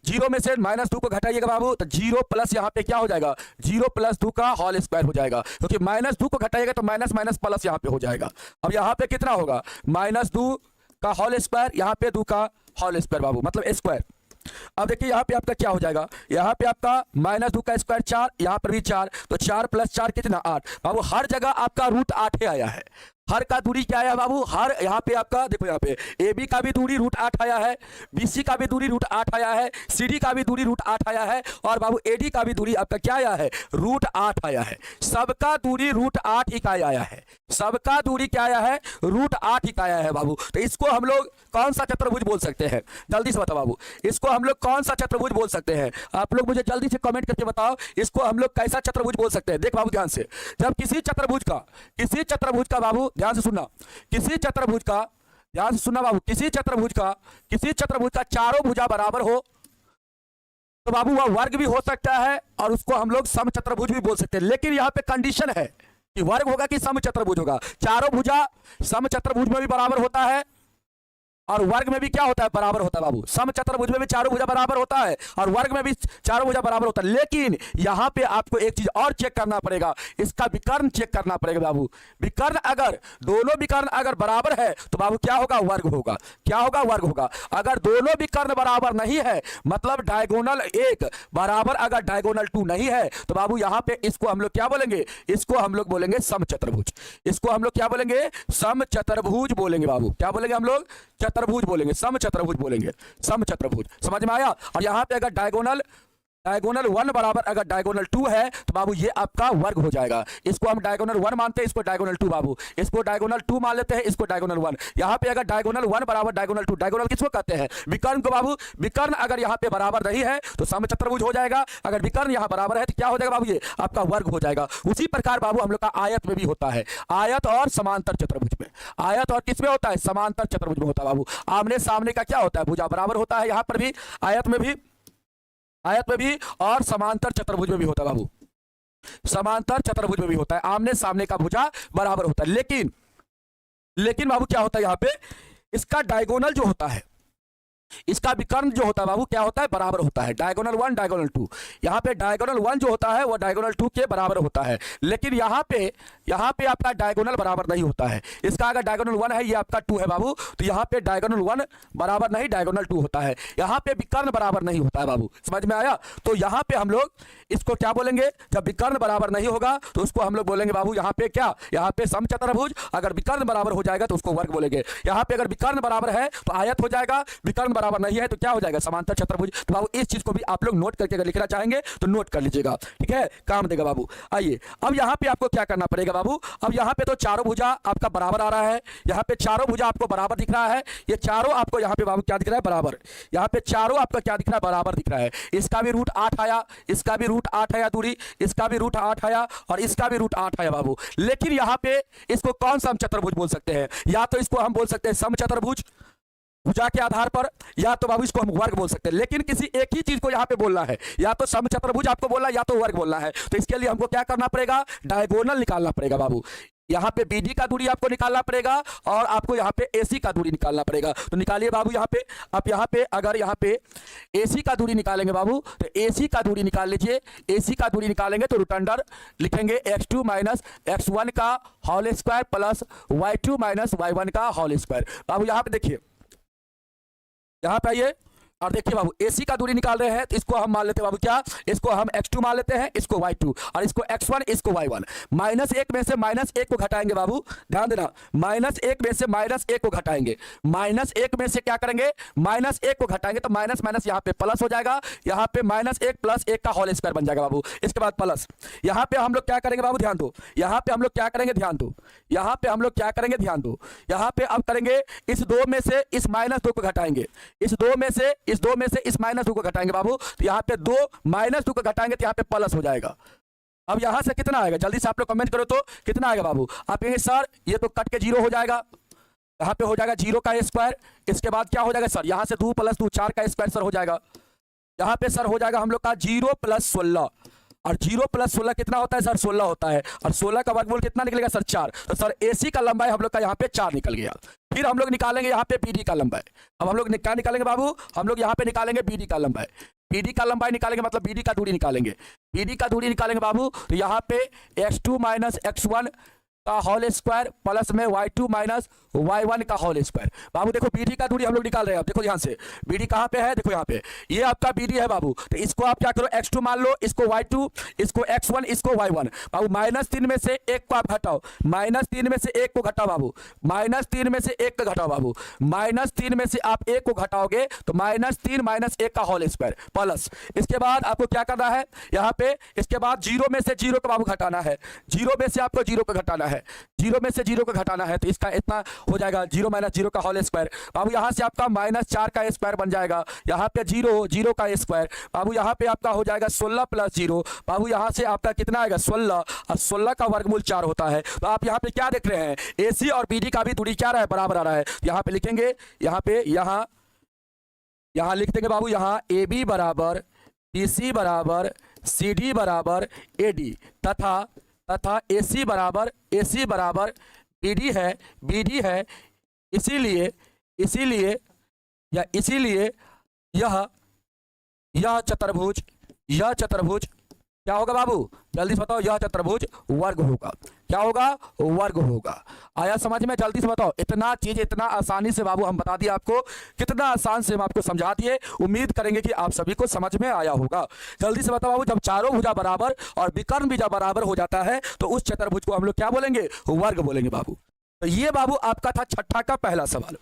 0 में से -2 को घटाइएगा बाबू तो 0 प्लस यहाँ पे क्या हो जाएगा, 0 + 2 का होल स्क्वायर हो जाएगा, क्योंकि -2 को घटाइएगा तो माइनस माइनस प्लस यहाँ पे हो जाएगा। अब यहाँ पे कितना होगा, -2 का होल स्क्वायर, यहाँ पे 2 का होल स्क्वायर बाबू, मतलब स्क्वायर। अब देखिए यहाँ पे आपका क्या हो जाएगा, यहाँ पे आपका -2 का स्क्वायर 4, यहाँ पर भी 4, तो 4 + 4 कितना 8 बाबू। हर जगह आपका √8 ही आया है। हर का दूरी क्या आया बाबू, हर यहाँ पे आपका देखो, यहाँ पे ए बी का भी दूरी √8 आया है, बीसी का भी दूरी √8 आया है, सी डी का भी दूरी √8 आया है, और बाबू एडी का भी दूरी आपका क्या आया है √8 आया है। सबका दूरी √8 इकाई आया है, सबका दूरी क्या आया है √8 इकाई आया है बाबू। तो इसको हम लोग कौन सा चतुर्भुज बोल सकते हैं, जल्दी से बताओ बाबू, इसको हम लोग कौन सा चतुर्भुज बोल सकते हैं। आप लोग मुझे जल्दी से कमेंट करके बताओ, इसको हम लोग कैसा चतुर्भुज बोल सकते हैं। देख बाबू ध्यान से, जब किसी चतुर्भुज का बाबू ध्यान से सुनना, किसी चतुर्भुज का ध्यान से सुनना बाबू, किसी चतुर्भुज का चारों भुजा बराबर हो तो बाबू वह वर्ग भी हो सकता है और उसको हम लोग समचतुर्भुज भी बोल सकते हैं। लेकिन यहाँ पे कंडीशन है कि वर्ग होगा कि समचतुर्भुज होगा। चारों भुजा समचतुर्भुज में भी बराबर होता है और वर्ग में भी क्या होता है, बराबर होता है बाबू। सम चतुर्भुज में भी चारों भुजा बराबर होता है और वर्ग में भी चारों भुजा बराबर होता है। लेकिन यहां पे आपको एक चीज और चेक करना पड़ेगा, इसका विकर्ण चेक करना पड़ेगा बाबू। विकर्ण अगर दोनों विकर्ण अगर बराबर है तो बाबू क्या होगा, वर्ग होगा। क्या होगा, वर्ग होगा। अगर दोनों विकर्ण बराबर नहीं है, मतलब डायगोनल एक बराबर अगर डायगोनल टू नहीं है, तो बाबू यहां पे इसको हम लोग क्या बोलेंगे, इसको हम लोग बोलेंगे सम चतुर्भुज। इसको हम लोग क्या बोलेंगे, सम चतुर्भुज बोलेंगे बाबू। क्या बोलेंगे हम लोग, चतुर्भुज बोलेंगे, सम चतुर्भुज बोलेंगे, सम चतुर्भुज। समझ में आया। और यहां पे अगर डायगोनल वन बराबर अगर डायगोनल टू है तो बाबू ये आपका वर्ग हो जाएगा। इसको हम डायगोनल वन मानते हैं, इसको डायगोनल टू बाबू, इसको डायगोनल टू मान लेते हैं, इसको डायगोनल वन। यहां पे अगर डायगोनल वन बराबर डायगोनल टू, डायगोनल किसको कहते हैं, विकर्ण को बाबू। विकर्ण अगर यहां पे बराबर नहीं है तो सम चतुर्भुज हो जाएगा। अगर विकर्ण यहां बराबर है तो क्या हो जाएगा बाबू, ये आपका वर्ग हो जाएगा। उसी प्रकार बाबू हम लोग का आयत में भी होता है, आयत और समांतर चतुर्भुज में। आयत और किसमें होता है, समांतर चतुर्भुज में होता है बाबू। आमने सामने का क्या होता है, भुजा बराबर होता है। यहां पर भी आयत में भी, आयत में भी और समांतर चतुर्भुज में भी होता है बाबू। समांतर चतुर्भुज में भी होता है, आमने सामने का भुजा बराबर होता है। लेकिन बाबू क्या होता है, यहां पे इसका डायगोनल जो होता है, इसका विकर्ण जो होता है बाबू क्या होता है, बराबर होता है। डायगोनल वन डायगोनल टू, यहाँ पे डायगोनल वन जो होता है वो डायगोनल टू के बराबर होता है। लेकिन यहाँ पे आपका डायगोनल बराबर नहीं होता है। इसका अगर डायगोनल वन है, ये आपका टू है बाबू, तो यहाँ पे डायगोनल वन बराबर नहीं, डायगोनल टू होता है। यहाँ पे विकर्ण बराबर नहीं होता है बाबू। समझ में आया। तो यहाँ पे हम लोग इसको क्या बोलेंगे, जब विकर्ण बराबर नहीं होगा तो उसको हम लोग बोलेंगे बाबू यहाँ पे क्या, यहाँ पे सम चतुर्भुज। अगर विकर्ण बराबर हो जाएगा तो उसको वर्ग बोलेंगे। यहाँ पे अगर विकर्ण बराबर है तो आयत हो जाएगा, विकर्ण बराबर नहीं है तो क्या हो जाएगा, समांतर चतुर्भुज। तो बाबू इस चीज को भी आप लोग नोट करके अगर लिखना चाहेंगे तो नोट कर लीजिएगा, ठीक है, काम देगा बाबू। आइए अब यहाँ पे आपको क्या करना पड़ेगा बाबू। अब यहाँ पे तो चारों भुजा आपका बराबर आ रहा है, यहाँ पे चारों भुजा आपको बराबर दिख रहा है। ये चारों आपको यहाँ पे बाबू क्या दिख रहा है, बराबर। यहाँ पे चारों आपका क्या दिख रहा है, बराबर दिख रहा है। इसका भी रूट 8 आया, इसका भी रूट 8 आया दूरी, इसका भी रूट 8 आया और इसका भी रूट 8 आया बाबू। लेकिन यहाँ पे इसको कौन सा हम चतुर्भुज बोल सकते हैं, या तो इसको हम बोल सकते हैं सम चतुर्भुज भुजा के आधार पर, या तो बाबू इसको हम वर्ग बोल सकते हैं। लेकिन किसी एक ही चीज को यहाँ पे बोलना है, या तो सम चतुर्भुज आपको बोलना है या तो वर्ग बोलना है। तो इसके लिए हमको क्या करना पड़ेगा, डायगोनल निकालना पड़ेगा बाबू। यहाँ पे बीडी का दूरी आपको निकालना पड़ेगा और आपको यहाँ पे एसी का दूरी निकालना पड़ेगा। तो निकालिए बाबू यहाँ पे। आप यहाँ पे अगर यहाँ पे एसी का दूरी निकालेंगे बाबू तो एसी का दूरी निकाल लीजिए। एसी का दूरी निकालेंगे तो रूट अंडर लिखेंगे x2 माइनस x1 का whole square plus y2 minus y1 का होल स्क्वायर। बाबू यहाँ पे देखिए, यहाँ पे आइए और देखिए बाबू, एसी का दूरी निकाल रहे हैं तो इसको हम मान लेते हैं बाबू क्या, इसको हम x2 मान लेते हैं, इसको y2 और इसको x1 इसको y1। माइनस एक में से माइनस एक को घटाएंगे बाबू, ध्यान देना, माइनस एक में से माइनस एक को घटाएंगे। माइनस एक में से क्या करेंगे, माइनस एक को घटाएंगे तो माइनस माइनस यहाँ पे प्लस हो जाएगा। यहाँ पे माइनस एक प्लस एक का होल स्क्वायर बन जाएगा बाबू। इसके बाद प्लस यहाँ पे हम लोग क्या करेंगे बाबू, ध्यान दो, यहाँ पे हम लोग क्या करेंगे, ध्यान दो, यहाँ पे हम लोग क्या करेंगे, ध्यान दो। यहाँ पे अब करेंगे इस दो में से इस माइनस दो को घटाएंगे, इस दो में से इस माइनस टू को घटाएंगे बाबू। तो यहाँ पे दो माइनस टू को घटाएंगे तो यहाँ पे प्लस हो जाएगा। अब यहाँ से कितना आएगा, जल्दी से आप लोग कमेंट करो तो कितना आएगा बाबू। आप कहेंगे सर ये तो कट के जीरो हो जाएगा, यहाँ पे हो जाएगा जीरो का स्क्वायर। इसके बाद क्या हो जाएगा सर, यहाँ से 2 + 2 4 का स्क्वायर सर हो जाएगा। यहाँ पे सर हो जाएगा हम लोग का 0 + 16 और 0 + 16 कितना होता है सर, 16 होता है। और 16 का वर्गमूल कितना निकलेगा सर, 4। तो सर एसी का लंबाई हम लोग का यहाँ पे 4 निकल गया। फिर हम लोग निकालेंगे यहाँ पे बीडी का लंबाई। अब हम लोग क्या निकालेंगे बाबू, हम लोग यहाँ पे निकालेंगे बीडी का लंबाई। बीडी का लंबाई निकालेंगे मतलब बीडी का दूरी निकालेंगे। बीडी का दूरी निकालेंगे बाबू तो यहाँ पे x2 माइनस x1 का होल स्क्वायर प्लस में y2 माइनस y1 का होल स्क्वायर। बाबू देखो बीडी का दूरी हम लोग निकाल रहे हैं। अब देखो ध्यान से बीडी कहाँ पे है, देखो यहाँ पे ये आपका बीडी है बाबू। तो इसको आप क्या करो, x2 मान लो, इसको y2, इसको x1, इसको y1। बाबू -3 में से 1 को आप घटाओ, -3 में से 1 को घटाओ बाबू, -3 में से 1 को घटाओ बाबू, -3 में से आप 1 को घटाओगे तो -3 - 1 का होल स्क्वायर प्लस। इसके बाद आपको क्या करना है यहाँ पे, इसके बाद 0 में से 0 को बाबू घटाना है, 0 में से आपको 0 को घटाना है, 0 में से 0 को घटाना है तो इसका इतना हो जाएगा 0 - 0 का होल स्क्वायर। बाबू यहाँ से आपका -4 का स्क्वायर बन जाएगा, यहाँ पे 0 का स्क्वायर। बाबू यहाँ पे आपका हो जाएगा 16 + 0। बाबू यहाँ से आपका कितना आएगा 16 और 16 का वर्गमूल 4 होता है। तो आप यहाँ पे क्या देख रहे हैं, एसी और बीडी का भी दूरी क्या रहा है, बराबर आ रहा है। यहाँ पे लिखेंगे, यहाँ पे यहाँ लिख देंगे बाबू, यहाँ AB बराबर BC बराबर CD बराबर AD तथा AC बराबर BD है, इसीलिए इसीलिए या इसीलिए यह यह चतुर्भुज क्या होगा बाबू, जल्दी से बताओ, यह चतुर्भुज वर्ग होगा। क्या होगा, वर्ग होगा। आया समझ में, जल्दी से बताओ। इतना चीज इतना आसानी से बाबू हम बता दिए आपको, कितना आसान से हम आपको समझा दिए। उम्मीद करेंगे कि आप सभी को समझ में आया होगा। जल्दी से बताओ बाबू, जब चारों भुजा बराबर और विकर्ण भी जब बराबर हो जाता है तो उस चतुर्भुज को हम लोग क्या बोलेंगे, वर्ग बोलेंगे बाबू। तो ये बाबू आपका था छठा का पहला सवाल,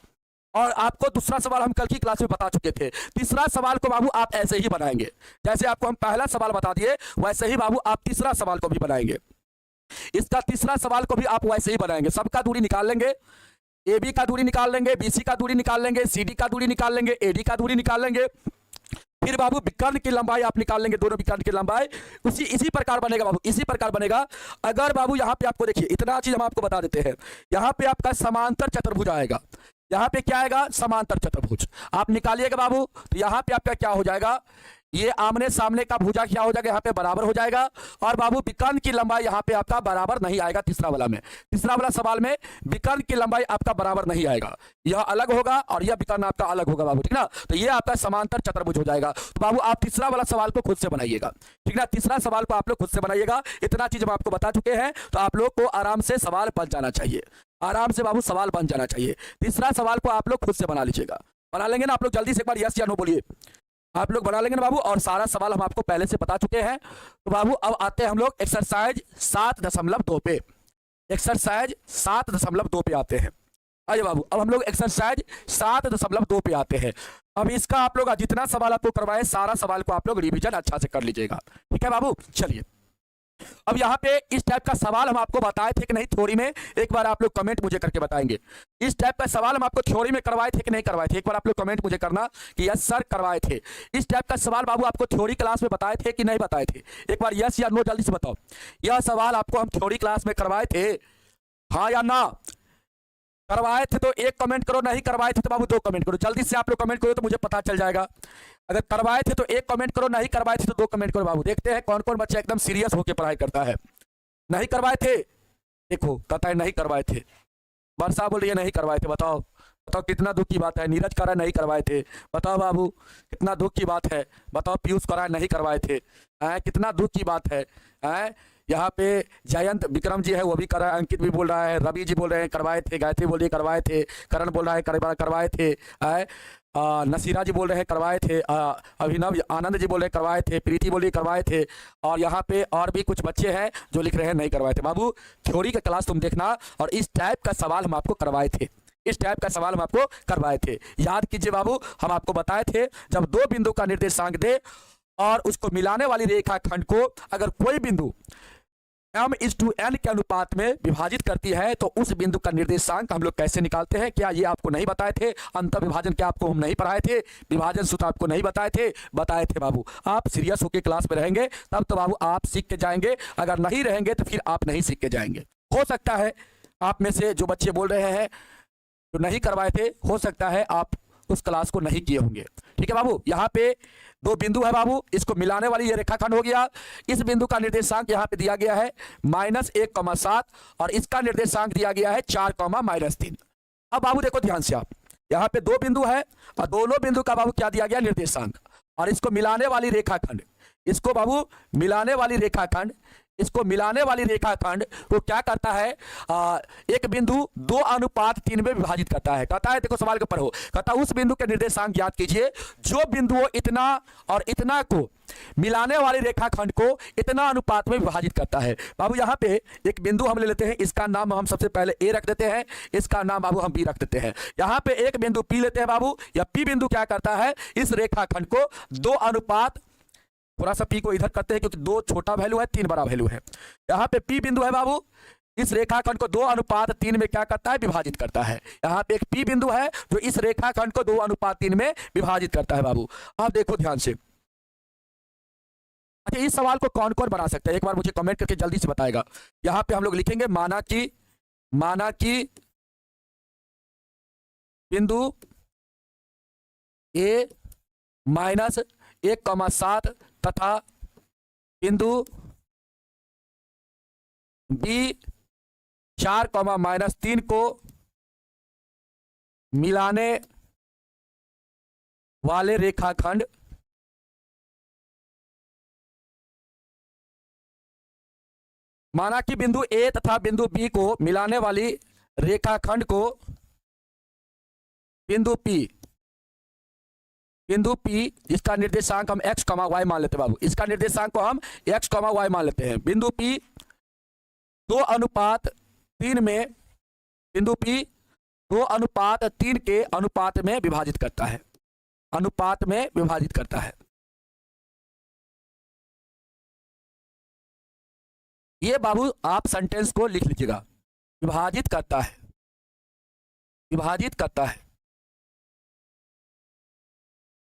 और आपको दूसरा सवाल हम कल की क्लास में बता चुके थे। तीसरा सवाल को बाबू आप ऐसे ही बनाएंगे, जैसे आपको हम पहला सवाल बता दिए वैसे ही बाबू आप तीसरा सवाल को भी बनाएंगे। इसका तीसरा सवाल को भी आप वैसे ही बनाएंगे। सबका दूरी निकाल लेंगे, ए बी का दूरी निकाल लेंगे, बी सी का दूरी निकाल लेंगे, सी डी का दूरी निकाल लेंगे, ए डी का दूरी निकाल लेंगे। फिर बाबू विकर्ण की लंबाई आप निकाल लेंगे, दोनों विकर्ण की लंबाई इसी प्रकार बनेगा बाबू, इसी प्रकार बनेगा। अगर बाबू यहाँ पे आपको देखिए, इतना चीज हम आपको बता देते हैं। यहाँ पे आपका समांतर चतुर्भुज आएगा। यहाँ पे क्या आएगा, समांतर चतुर्भुज। आप निकालिएगा बाबू, तो यहाँ पे आपका क्या हो जाएगा, ये आमने सामने का भुजा क्या हो जाएगा, यहाँ पे बराबर हो जाएगा। और बाबू विकर्ण की लंबाई यहाँ पे आपका बराबर नहीं आएगा। तीसरा वाला में, तीसरा वाला सवाल में विकर्ण की लंबाई आपका बराबर नहीं आएगा, यह अलग होगा और यह विकर्ण आपका अलग होगा बाबू, ठीक ना। तो ये आपका समांतर चतुर्भुज हो जाएगा। तो बाबू आप तीसरा वाला सवाल को खुद से बनाइएगा, ठीक ना। तीसरा सवाल को आप लोग खुद से बनाइएगा। इतना चीज हम आपको बता चुके हैं, तो आप लोग को आराम से सवाल बन जाना चाहिए, आराम से बाबू सवाल बन जाना चाहिए। तीसरा सवाल को आप लोग खुद से बना लीजिएगा। बना लेंगे ना आप लोग, जल्दी से एक बार यस या नो बोलिए। आप लोग बना लेंगे ना बाबू, और सारा सवाल हम आपको पहले से बता चुके हैं। तो बाबू अब आते हैं हम लोग एक्सरसाइज 7.2 पे। एक्सरसाइज 7.2 पे आते हैं। आइए बाबू, अब हम लोग एक्सरसाइज 7.2 पे आते हैं। अब इसका आप लोग जितना सवाल आपको करवाए सारा सवाल को आप लोग रिवीजन अच्छा से कर लीजिएगा, ठीक है बाबू। चलिए, अब यहाँ पे इस टाइप का सवाल हम आपको बताए थे कि नहीं थ्योरी में, एक बार आप लोग कमेंट मुझे करके बताएंगे। इस टाइप का सवाल हम आपको थ्योरी में करवाए थे कि नहीं करवाए थे, एक बार आप लोग कमेंट मुझे करना कि यस सर करवाए थे। इस टाइप का सवाल बाबू आपको थ्योरी क्लास में बताए थे कि नहीं बताए थे, एक बार यस या नो जल्दी से बताओ। यह सवाल आपको हम थ्योरी क्लास में करवाए थे, हाँ या ना। करवाए थे तो एक कमेंट करो, नहीं करवाए थे तो बाबू 2 कमेंट करो। जल्दी से आप लोग कमेंट करो तो मुझे पता चल जाएगा। अगर करवाए थे तो 1 कमेंट करो, नहीं करवाए थे तो 2 कमेंट करो बाबू। देखते हैं कौन कौन बच्चा एकदम सीरियस होकर पढ़ाई करता है। नहीं करवाए थे, देखो कहता है नहीं करवाए थे। वर्षा बोल रही है नहीं करवाए थे। बताओ बताओ कितना दुख की बात है। नीरज कह रहा है नहीं करवाए थे। बताओ बाबू कितना दुख की बात है। बताओ पीयूष कह रहा है नहीं करवाए थे। कितना दुख की बात है। यहाँ पे जयंत विक्रम जी है वो भी कर रहा है, अंकित भी बोल रहा है, रवि जी बोल रहे हैं करवाए थे, गायत्री बोल रही है करवाए थे, करण बोल रहा है करवाए थे, नसीरा जी बोल रहे हैं करवाए थे, अभिनव आनंद जी बोल रहे हैं करवाए थे, प्रीति बोल रही करवाए थे, और यहाँ पे और भी कुछ बच्चे हैं जो लिख रहे हैं नहीं करवाए थे। बाबू थ्योरी का क्लास तुम देखना, और इस टाइप का सवाल हम आपको करवाए थे, इस टाइप का सवाल हम आपको करवाए थे। याद कीजिए बाबू, हम आपको बताए थे जब 2 बिंदु का निर्देशांक दे और उसको मिलाने वाली रेखाखंड को अगर कोई बिंदु m/n के अनुपात में विभाजित करती है तो उस बिंदु का निर्देशांक हम लोग कैसे निकालते हैं। क्या ये आपको नहीं बताए थे? अंतर विभाजन क्या आपको हम नहीं पढ़ाए थे? विभाजन सूत्र आपको नहीं बताए थे? बताए थे बाबू। आप सीरियस होकर क्लास में रहेंगे तब तो बाबू आप सीख के जाएंगे, अगर नहीं रहेंगे तो फिर आप नहीं सीख के जाएंगे। हो सकता है आप में से जो बच्चे बोल रहे हैं जो नहीं करवाए थे, हो सकता है आप उस क्लास को नहीं किए होंगे। ठीक है बाबू, यहाँ पे 2 बिंदु है बाबू, इसको मिलाने वाली ये रेखाखंड हो गया। इस बिंदु का निर्देशांक यहाँ पे दिया गया है -1,7 और इसका निर्देशांक दिया गया है 4,-3। अब बाबू देखो ध्यान से, आप यहाँ पे 2 बिंदु है और दोनों बिंदु का बाबू क्या दिया गया निर्देशांक, और इसको मिलाने वाली रेखाखंड, इसको बाबू मिलाने वाली रेखाखंड, इसको मिलाने वाली रेखाखंड को क्या करता है, एक बिंदु 2:3 में विभाजित करता है। कहता है देखो सवाल के ऊपर हो, कहता है उस बिंदु के निर्देशांक ज्ञात कीजिए जो बिंदु इतना और इतना को मिलाने वाली रेखाखंड को इतना अनुपात में विभाजित करता है। बाबू यहाँ पे एक बिंदु हम ले लेते हैं, इसका नाम हम सबसे पहले ए रख देते हैं, इसका नाम बाबू हम बी रख देते हैं। यहाँ पे एक बिंदु पी लेते हैं बाबू, या पी बिंदु क्या करता है, इस रेखाखंड को 2 थोड़ा सा पी को इधर करते हैं क्योंकि 2 छोटा वैल्यू है, 3 बड़ा वैल्यू है। यहाँ पे पी बिंदु है बाबू, इस रेखाखंड को 2:3 में क्या करता है, विभाजित करता है। यहाँ पे एक पी बिंदु है जो इस रेखाखंड को 2:3 में विभाजित करता है बाबू। आप देखो ध्यान से। अच्छा, इस सवाल को कौन कौन बना सकता है एक बार मुझे कमेंट करके जल्दी से बताएगा। यहाँ पे हम लोग लिखेंगे माना कि बिंदु A -1,7 तथा बिंदु B 4,-3 को मिलाने वाले रेखाखंड माना कि बिंदु ए तथा बिंदु बी को मिलाने वाली रेखाखंड को बिंदु P इसका निर्देशांक हम x, y मान लेते हैं बाबू। इसका निर्देशांक को हम x, y मान लेते हैं। बिंदु P 2:3 में, बिंदु P 2:3 के अनुपात में विभाजित करता है, अनुपात में विभाजित करता है। ये बाबू आप सेंटेंस को लिख लीजिएगा, विभाजित करता है, विभाजित करता है,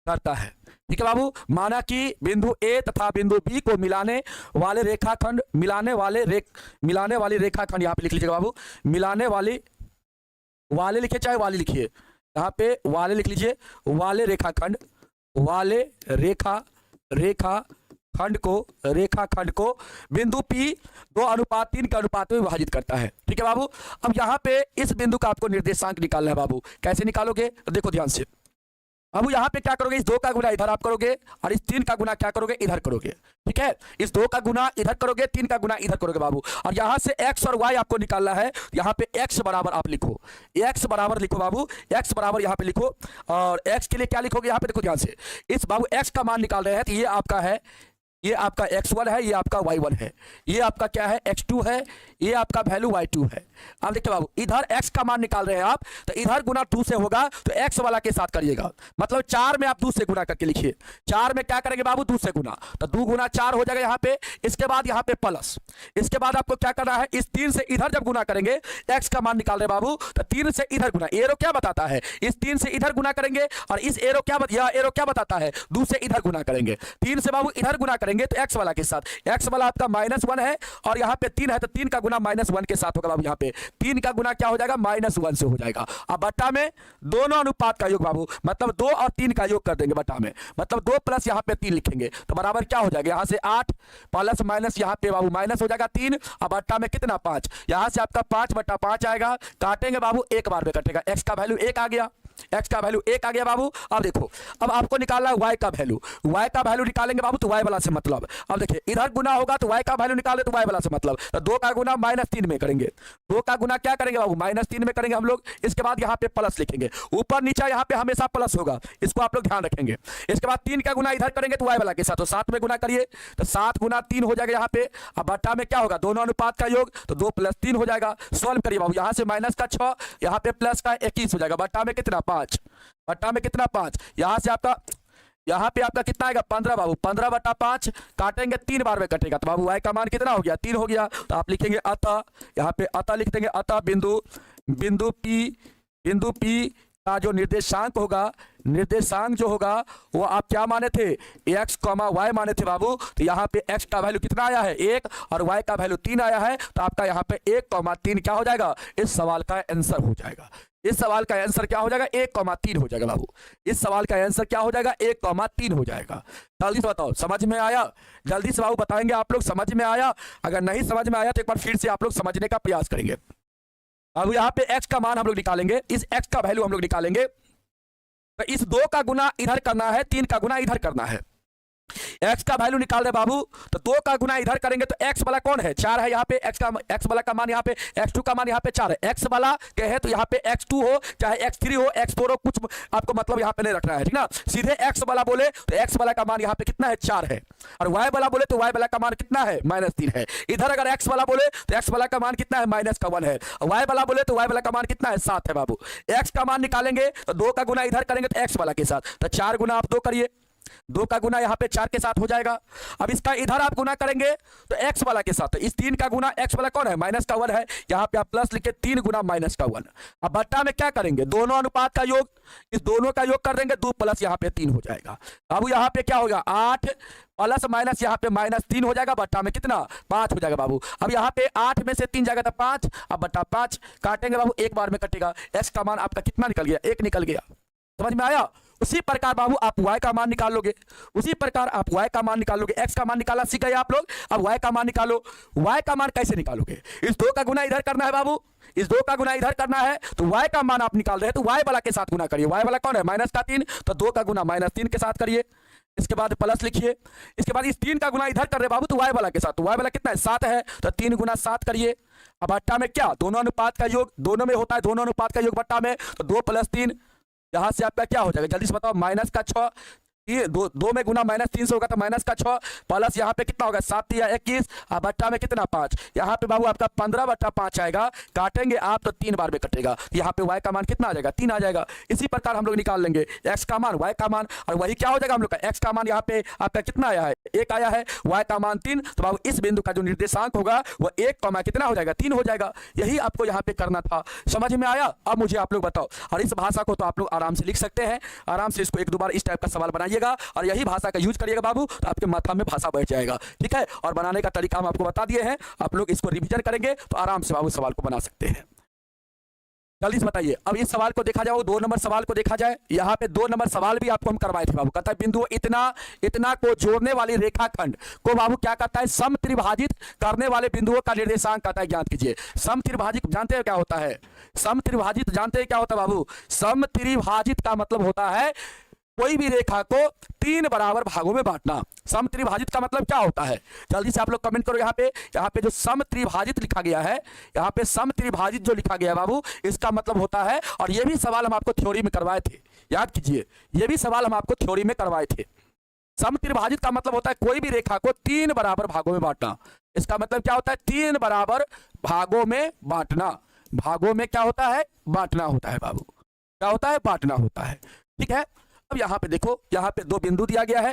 करता है। ठीक है बाबू। माना कि बिंदु ए तथा बिंदु बी को मिलाने वाले रेखाखंड, मिलाने वाली रेखाखंड यहां पे लिख लीजिएगा बाबू, मिलाने वाले लिखिए चाहे वाली लिखिए, यहाँ पे वाले लिख लीजिए, वाले रेखाखंड, वाले रेखाखंड को बिंदु P 2:3 के अनुपात में विभाजित करता है। ठीक है बाबू। अब यहाँ पे इस बिंदु का आपको निर्देशांक निकालना है बाबू। कैसे निकालोगे तो देखो ध्यान से बाबू, यहाँ पे क्या करोगे, इस 2 का गुना इधर आप करोगे और इस 3 का गुना क्या करोगे, इधर करोगे। ठीक है, इस 2 का गुना इधर करोगे, 3 का गुना इधर करोगे बाबू। और यहाँ से x और y आपको निकालना है। यहाँ पे x बराबर आप लिखो, x बराबर लिखो बाबू, x बराबर यहाँ पे लिखो। और x के लिए क्या लिखोगे, यहाँ पे देखो ध्यान से, इस बाबू x का मान निकाल रहे हैं तो ये आपका है, ये आपका x1 है, ये आपका y1 है, ये आपका क्या है x2 है, ये आपका वैल्यू y2 है। अब देखिए बाबू, इधर x का मान निकाल रहे हैं आप, तो इधर गुना 2 से होगा तो x वाला के साथ करिएगा, मतलब 4 में आप 2 से गुना करके लिखिए। 4 में क्या करेंगे बाबू, 2 से गुना, तो 2 गुना 4 हो जाएगा यहाँ पे। इसके बाद यहाँ पे प्लस, इसके बाद आपको क्या करना है, इस 3 से इधर जब गुना करेंगे, x का मान निकाल रहे बाबू, तो 3 से इधर गुना, एरो क्या बताता है, इस 3 से इधर गुना करेंगे और इस एरो क्या बताता है, 2 से इधर गुना करेंगे। 3 से बाबू इधर गुना करेंगे तो x वाला के साथ, x वाला आपका -1 है और यहाँ पे 3 है तो 3 का गुना -1 के साथ होगा बाबू। यहाँ पे 3 का गुना क्या हो जाएगा, -1 से हो जाएगा। अब बट्टा में दोनों अनुपात का योग बाबू, मतलब 2 और 3 का योग कर देंगे बट्टा में, मतलब 2 प्लस यहाँ पे 3 लिखेंगे तो बराबर क्या हो जाएगा, यहाँ से 8 प्लस माइनस यहाँ पे बाबू माइनस हो जाएगा 3। अब बट्टा में कितना 5, यहाँ से आपका 5/5 आएगा। काटेंगे बाबू, एक बार में कटेगा, x का वैल्यू 1 आ गया, x का वैल्यू 1 आ गया बाबू। अब देखो, अब आपको निकालना है y का वैल्यू, y का वैल्यू निकालेंगे बाबू तो y वाला से मतलब, अब देखिए इधर गुना होगा तो y का वैल्यू निकाले तो y वाला से मतलब, तो 2 का गुना -3 में करेंगे, 2 का गुना क्या करेंगे बाबू, -3 में करेंगे हम लोग। इसके बाद यहाँ पे प्लस लिखेंगे, ऊपर नीचे यहाँ पे हमेशा प्लस होगा, इसको आप लोग ध्यान रखेंगे। इसके बाद 3 का गुना इधर करेंगे तो y वाला के साथ, तो 7 में गुना करिए तो 7 गुना 3 हो जाएगा यहाँ पे। अब बट्टा में क्या होगा, दोनों अनुपात का योग, तो 2 + 3 हो जाएगा। सॉल्व करिए बाबू, यहाँ से माइनस का 6, यहाँ पे प्लस का 21 हो जाएगा। बट्टा में कितना 5, बट्टा में कितना 5, यहाँ से आपका, यहाँ पे आपका कितना आएगा 15 बाबू, 15/5 काटेंगे 3 बार में कटेगा तो बाबू y का मान कितना हो गया, 3 हो गया। तो आप लिखेंगे अतः, यहाँ पे अतः लिख देंगे, अतः बिंदु P का जो निर्देशांक होगा, निर्देशांक जो होगा वो आप क्या माने थे, x, y माने थे बाबू। तो यहाँ पे x का वैल्यू कितना आया है 1 और y का वैल्यू 3 आया है, तो आपका यहाँ पे 1,3 क्या हो जाएगा, इस सवाल का आंसर हो जाएगा। इस सवाल का आंसर क्या हो जाएगा, 1,3 हो जाएगा बाबू। इस सवाल का आंसर क्या हो जाएगा, 1,3 हो जाएगा। जल्दी से बताओ, समझ में आया? जल्दी से बाबू बताएंगे आप लोग, समझ में आया? अगर नहीं समझ में आया तो एक बार फिर से आप लोग समझने का प्रयास करेंगे। अब यहाँ पे x का मान हम लोग निकालेंगे, इस x का वैल्यू हम लोग निकालेंगे, तो इस 2 का गुना इधर करना है, 3 का गुना इधर करना है। x का वैल्यू निकाल रहे बाबू, तो 2 का गुना इधर करेंगे तो x वाला कौन है, 4 है यहाँ पे, x वाला का मान यहाँ पे, x2 का मान यहाँ पे 4 है। x वाला कहे तो यहाँ पे x2 हो चाहे x3 हो x4 हो, कुछ आपको मतलब यहाँ पे नहीं रखना है, ठीक ना। सीधे x वाला बोले तो x वाला का मान यहाँ पे कितना है, 4 है, और y वाला बोले तो y वाला का मान कितना है, -3 है। इधर अगर x वाला बोले तो x वाला का मान कितना है, -1 है, y वाला बोले तो y वाला का मान कितना है, 7 है बाबू। x का मान निकालेंगे तो 2 का गुना इधर करेंगे तो x वाला के साथ, तो 4 गुना आप 2 करिए, 2 का गुना यहाँ पे 4 के साथ हो जाएगा। अब इसका इधर आप गुना करेंगे तो x वाला के साथ, तो इस 3 का गुना x वाला कौन है, -1 है, यहाँ पे आप प्लस लिखे 3 गुना -1। अब बट्टा में क्या करेंगे, दोनों अनुपात का योग, इस दोनों का योग कर देंगे, 2 प्लस यहाँ पे 3 हो जाएगा। अब यहाँ पे क्या होगा, 8 प्लस माइनस यहाँ पे -3 हो जाएगा, बट्टा में कितना 5 हो जाएगा बाबू। अब यहाँ पे 8 में से 3 जाएगा तो 5, अब बट्टा 5 काटेंगे बाबू, एक बार में कटेगा। x का मान आपका कितना निकल गया, 1 निकल गया, समझ में आया? उसी प्रकार बाबू आप y का मान निकाल लोगे, उसी प्रकार आप y का मान निकाल लोगे। x का मान निकालना सीख गए आप लोग, अब y का मान निकालो। y का मान कैसे निकालोगे? इस 2 का गुना इधर करना है बाबू, इस 2 का गुना इधर करना है, तो y का मान आप निकाल रहे हैं तो y वाला के साथ गुना करिए। y वाला कौन है? माइनस का 3, तो 2 का गुना -3 के साथ करिए, इसके बाद प्लस लिखिए। इसके बाद इस 3 का गुना इधर कर रहे बाबू, तो y वाला के साथ, तो y वाला कितना है? 7 है, तो 3 गुना 7 करिए। अब बट्टा में क्या? दोनों अनुपात का योग, दोनों में होता है दोनों अनुपात का योग बट्टा में, तो 2 + 3, यहां से आपका क्या हो जाएगा जल्दी से बताओ? माइनस का 6, ये 2 में गुना -3 से होगा तो माइनस का 6 प्लस यहाँ पे कितना होगा? 7 या 21, और बट्टा में कितना? 5। यहाँ पे बाबू आपका 15/5 आएगा, काटेंगे आप तो 3 बार में कटेगा, यहाँ पे y का मान कितना आ जाएगा? 3 आ जाएगा। इसी प्रकार हम लोग निकाल लेंगे x का मान, y का मान, और वही क्या हो जाएगा हम लोग का? x का मान यहाँ पे आपका कितना आया है? 1 आया है, y का मान 3, तो बाबू इस बिंदु का जो निर्देशांक होगा वो 1, कितना हो जाएगा? 3 हो जाएगा। यही आपको यहाँ पे करना था, समझ में आया? अब मुझे आप लोग बताओ, और इस भाषा को तो आप लोग आराम से लिख सकते हैं, आराम से इसको 1-2 बार इस टाइप का सवाल बनाइए और यही भाषा का यूज करिएगा बाबू, तो आपके माथा में भाषा बैठ जाएगा, ठीक है? और बनाने का तरीका हम आपको बता दिए हैं, आप लोग इसको रिवीजन करेंगे तो आराम से बाबू सवाल को बना सकते हैं। जल्दी से बताइए, अब इस सवाल को देखा जाए, 2 नंबर सवाल को देखा जाए। यहाँ पे 2 नंबर सवाल भी आपको हम करवाए थे बाबू। कहता है बिंदु इतना को जोड़ने वाली रेखाखंड को बाबू क्या कहता है? समत्रिभाजित करने वाले बिंदुओं का निर्देशांक कहता है, ज्ञात कीजिए। समत्रिभाजित जानते हैं क्या होता है? समत्रिभाजित जानते हैं क्या होता है बाबू? समत्रिभाजित का मतलब होता है कोई भी रेखा को 3 बराबर भागों में बांटना। समत्रिभाजित का मतलब क्या होता है? जल्दी से आप लोग कमेंट करो। यहाँ पे जो समत्रिभाजित लिखा गया है, यहाँ पे समत्रिभाजित जो लिखा गया है बाबू, इसका मतलब होता है, और ये भी सवाल हम आपको थ्योरी में करवाए थे, याद कीजिए, ये भी सवाल हम आपको थ्योरी में करवाए थे। समत्रिभाजित का मतलब होता है कोई भी रेखा को 3 बराबर भागों में बांटना। इसका मतलब क्या होता है? 3 बराबर भागों में बांटना। भागों में क्या होता है? बांटना होता है बाबू। क्या होता है? बांटना होता है, ठीक है? अब यहाँ पे देखो, यहाँ पे 2 बिंदु दिया गया है,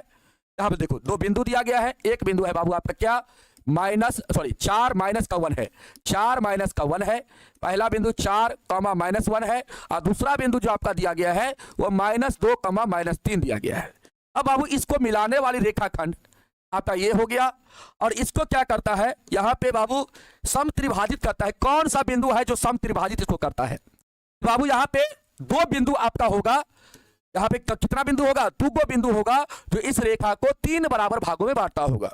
यहाँ पे देखो 2 बिंदु दिया गया है। एक बिंदु है बाबू आपका क्या? 4 माइनस का 1 है, 4 माइनस का 1 है। पहला बिंदु 4, -1 है, और दूसरा बिंदु जो आपका दिया गया है वो -2, -3 दिया गया है। अब बाबू इसको मिलाने वाली रेखाखंड आपका ये हो गया, और इसको क्या करता है? यहाँ पे बाबू समत्रिभाजित करता है। कौन सा बिंदु है जो समत्रिभाजित इसको करता है? बाबू यहाँ पे 2 बिंदु आपका होगा, यहाँ पे कितना बिंदु होगा? 2 बिंदु होगा जो इस रेखा को 3 बराबर भागों में बांटता होगा।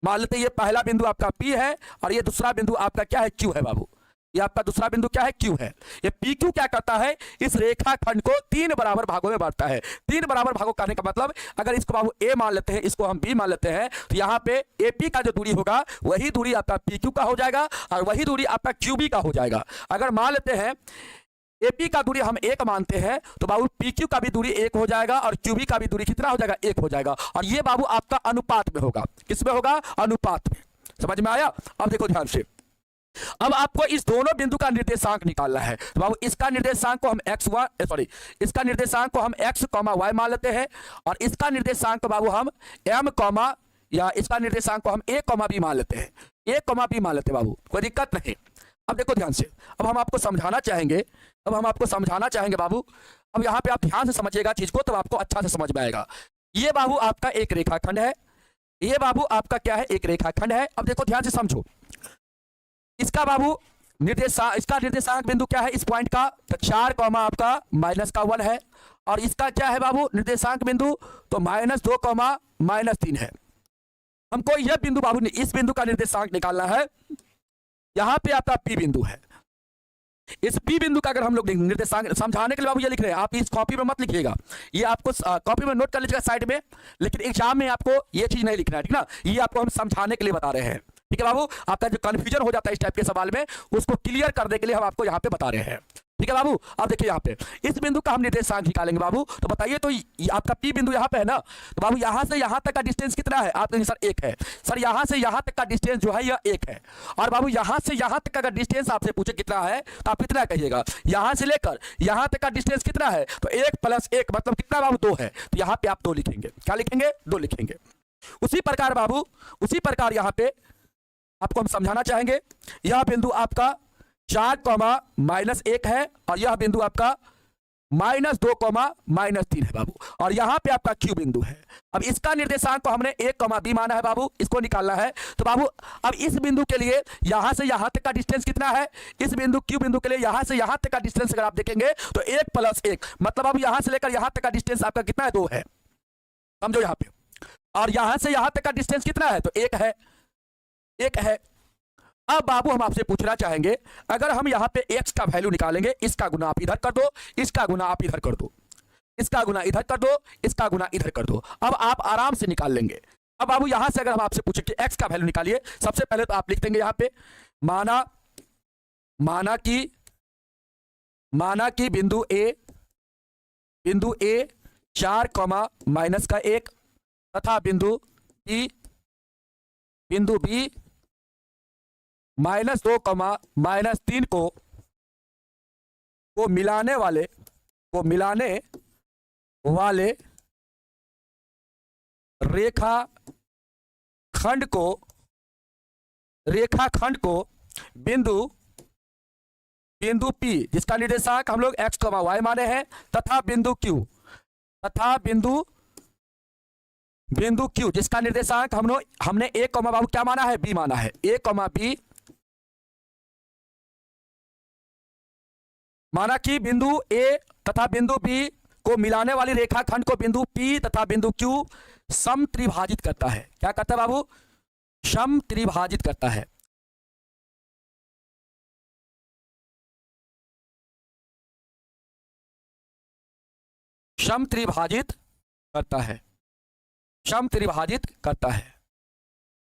मान लेते ये पहला बिंदु आपका P है, और ये दूसरा बिंदु आपका क्या है? Q है बाबू। ये आपका दूसरा बिंदु क्या है? Q है। ये PQ क्या करता है? इस रेखाखंड को 3 बराबर भागों में बांटता है। 3 बराबर भागों करने का मतलब, अगर इसको बाबू A मान लेते हैं, इसको हम B मान लेते हैं, तो यहाँ पे AP का जो दूरी होगा वही दूरी आपका PQ का हो जाएगा, और वही दूरी आपका QB का हो जाएगा। अगर मान लेते हैं AP का दूरी हम 1 मानते हैं, तो बाबू PQ का भी दूरी 1 हो जाएगा, और QB का भी दूरी कितना हो जाएगा? 1 हो जाएगा। और ये बाबू आपका अनुपात में होगा। किस में होगा? अनुपात में। समझ में आया? अब देखो ध्यान से, अब आपको इस दोनों बिंदु का निर्देशांक निकालना है। तो बाबू इसका निर्देशांक को हम इसका निर्देशांक को हम x, y मान लेते हैं, और इसका निर्देशांक बाबू हम m, या इसका निर्देशांक को हम a, b मान लेते हैं। a, b मान लेते हैं बाबू, कोई दिक्कत नहीं। अब देखो ध्यान से, अब हम आपको समझाना चाहेंगे बाबू। अब यहाँ पे आप ध्यान से समझिएगा चीज को, तब आपको अच्छा से समझ में आएगा। ये बाबू आपका एक रेखाखंड है, ये बाबू आपका क्या है? एक रेखाखंड है। अब देखो ध्यान से समझो, इसका बाबू इसका निर्देशांक बिंदु क्या है इस पॉइंट का? तो 4, आपका -1 है, और इसका क्या है बाबू निर्देशांक बिंदु? तो -2, -3 है। हमको यह बिंदु बाबू इस बिंदु का निर्देशांक निकालना है। यहां पे आपका P बिंदु है। इस P बिंदु का अगर हम लोग निर्देशांक समझाने के लिए बाबू ये लिख रहे हैं, आप इस कॉपी में मत लिखिएगा, ये आपको कॉपी में नोट कर लीजिएगा साइड में, लेकिन एग्जाम में आपको ये चीज नहीं लिखना है, ठीक ना? ये आपको हम समझाने के लिए बता रहे हैं, ठीक है बाबू? आपका जो कंफ्यूजन हो जाता है इस टाइप के सवाल में, उसको क्लियर करने के लिए हम आपको यहाँ पे बता रहे हैं, ठीक है बाबू? अब देखिए यहाँ पे इस बिंदु का हम निर्देशांक निकालेंगे बाबू। तो बताइए, तो आपका P बिंदु यहाँ पे है ना, तो बाबू यहाँ से यहाँ तक का डिस्टेंस कितना है? आप कहेंगे सर 1 है। सर यहाँ से यहाँ तक का डिस्टेंस जो है यह 1 है, और बाबू यहाँ से यहाँ तक का अगर डिस्टेंस आपसे पूछे कितना है, तो आप कितना कहिएगा? यहाँ से लेकर यहाँ तक का डिस्टेंस कितना है? तो 1 + 1 मतलब कितना बाबू? 2 है। तो यहाँ पे आप 2 लिखेंगे। क्या लिखेंगे? 2 लिखेंगे। उसी प्रकार बाबू, उसी प्रकार यहाँ पे आपको हम समझाना चाहेंगे, यह बिंदु आपका 4, -1 है, और यह बिंदु आपका -2, -3 है बाबू, और यहां पे आपका Q बिंदु है। अब इसका निर्देशांक को हमने a, b माना है बाबू, इसको निकालना है। तो बाबू अब इस बिंदु के लिए यहां से यहां तक का डिस्टेंस कितना है? इस बिंदु Q बिंदु के लिए यहां से यहां तक का डिस्टेंस अगर आप देखेंगे तो 1 + 1, मतलब अब यहां से लेकर यहां तक का डिस्टेंस आपका कितना है? 2 है, समझो यहां पे। और यहां से यहां तक का डिस्टेंस कितना है? तो 1 है, 1 है। अब बाबू हम आपसे पूछना चाहेंगे, अगर हम यहाँ पे x का वैल्यू निकालेंगे, इसका गुना आप इधर कर दो, इसका गुना आप इधर कर दो, इसका गुना इधर कर दो, इसका गुना इधर कर दो, अब आप आराम से निकाल लेंगे। अब बाबू यहां से अगर हम आपसे पूछे कि x का वैल्यू निकालिए, सबसे पहले तो आप लिख देंगे यहाँ पे माना कि बिंदु A 4, -1 तथा बिंदु B -2, -3 को मिलाने वाले रेखाखंड को बिंदु P, जिसका निर्देशांक हम लोग x, y माने हैं, तथा बिंदु Q जिसका निर्देशांक हमने a, बाबू क्या माना है? b माना है। a, b माना कि बिंदु A तथा बिंदु B को मिलाने वाली रेखाखंड को बिंदु P तथा बिंदु Q समत्रिभाजित करता है। क्या करता है बाबू? समत्रिभाजित करता है। समत्रिभाजित करता है,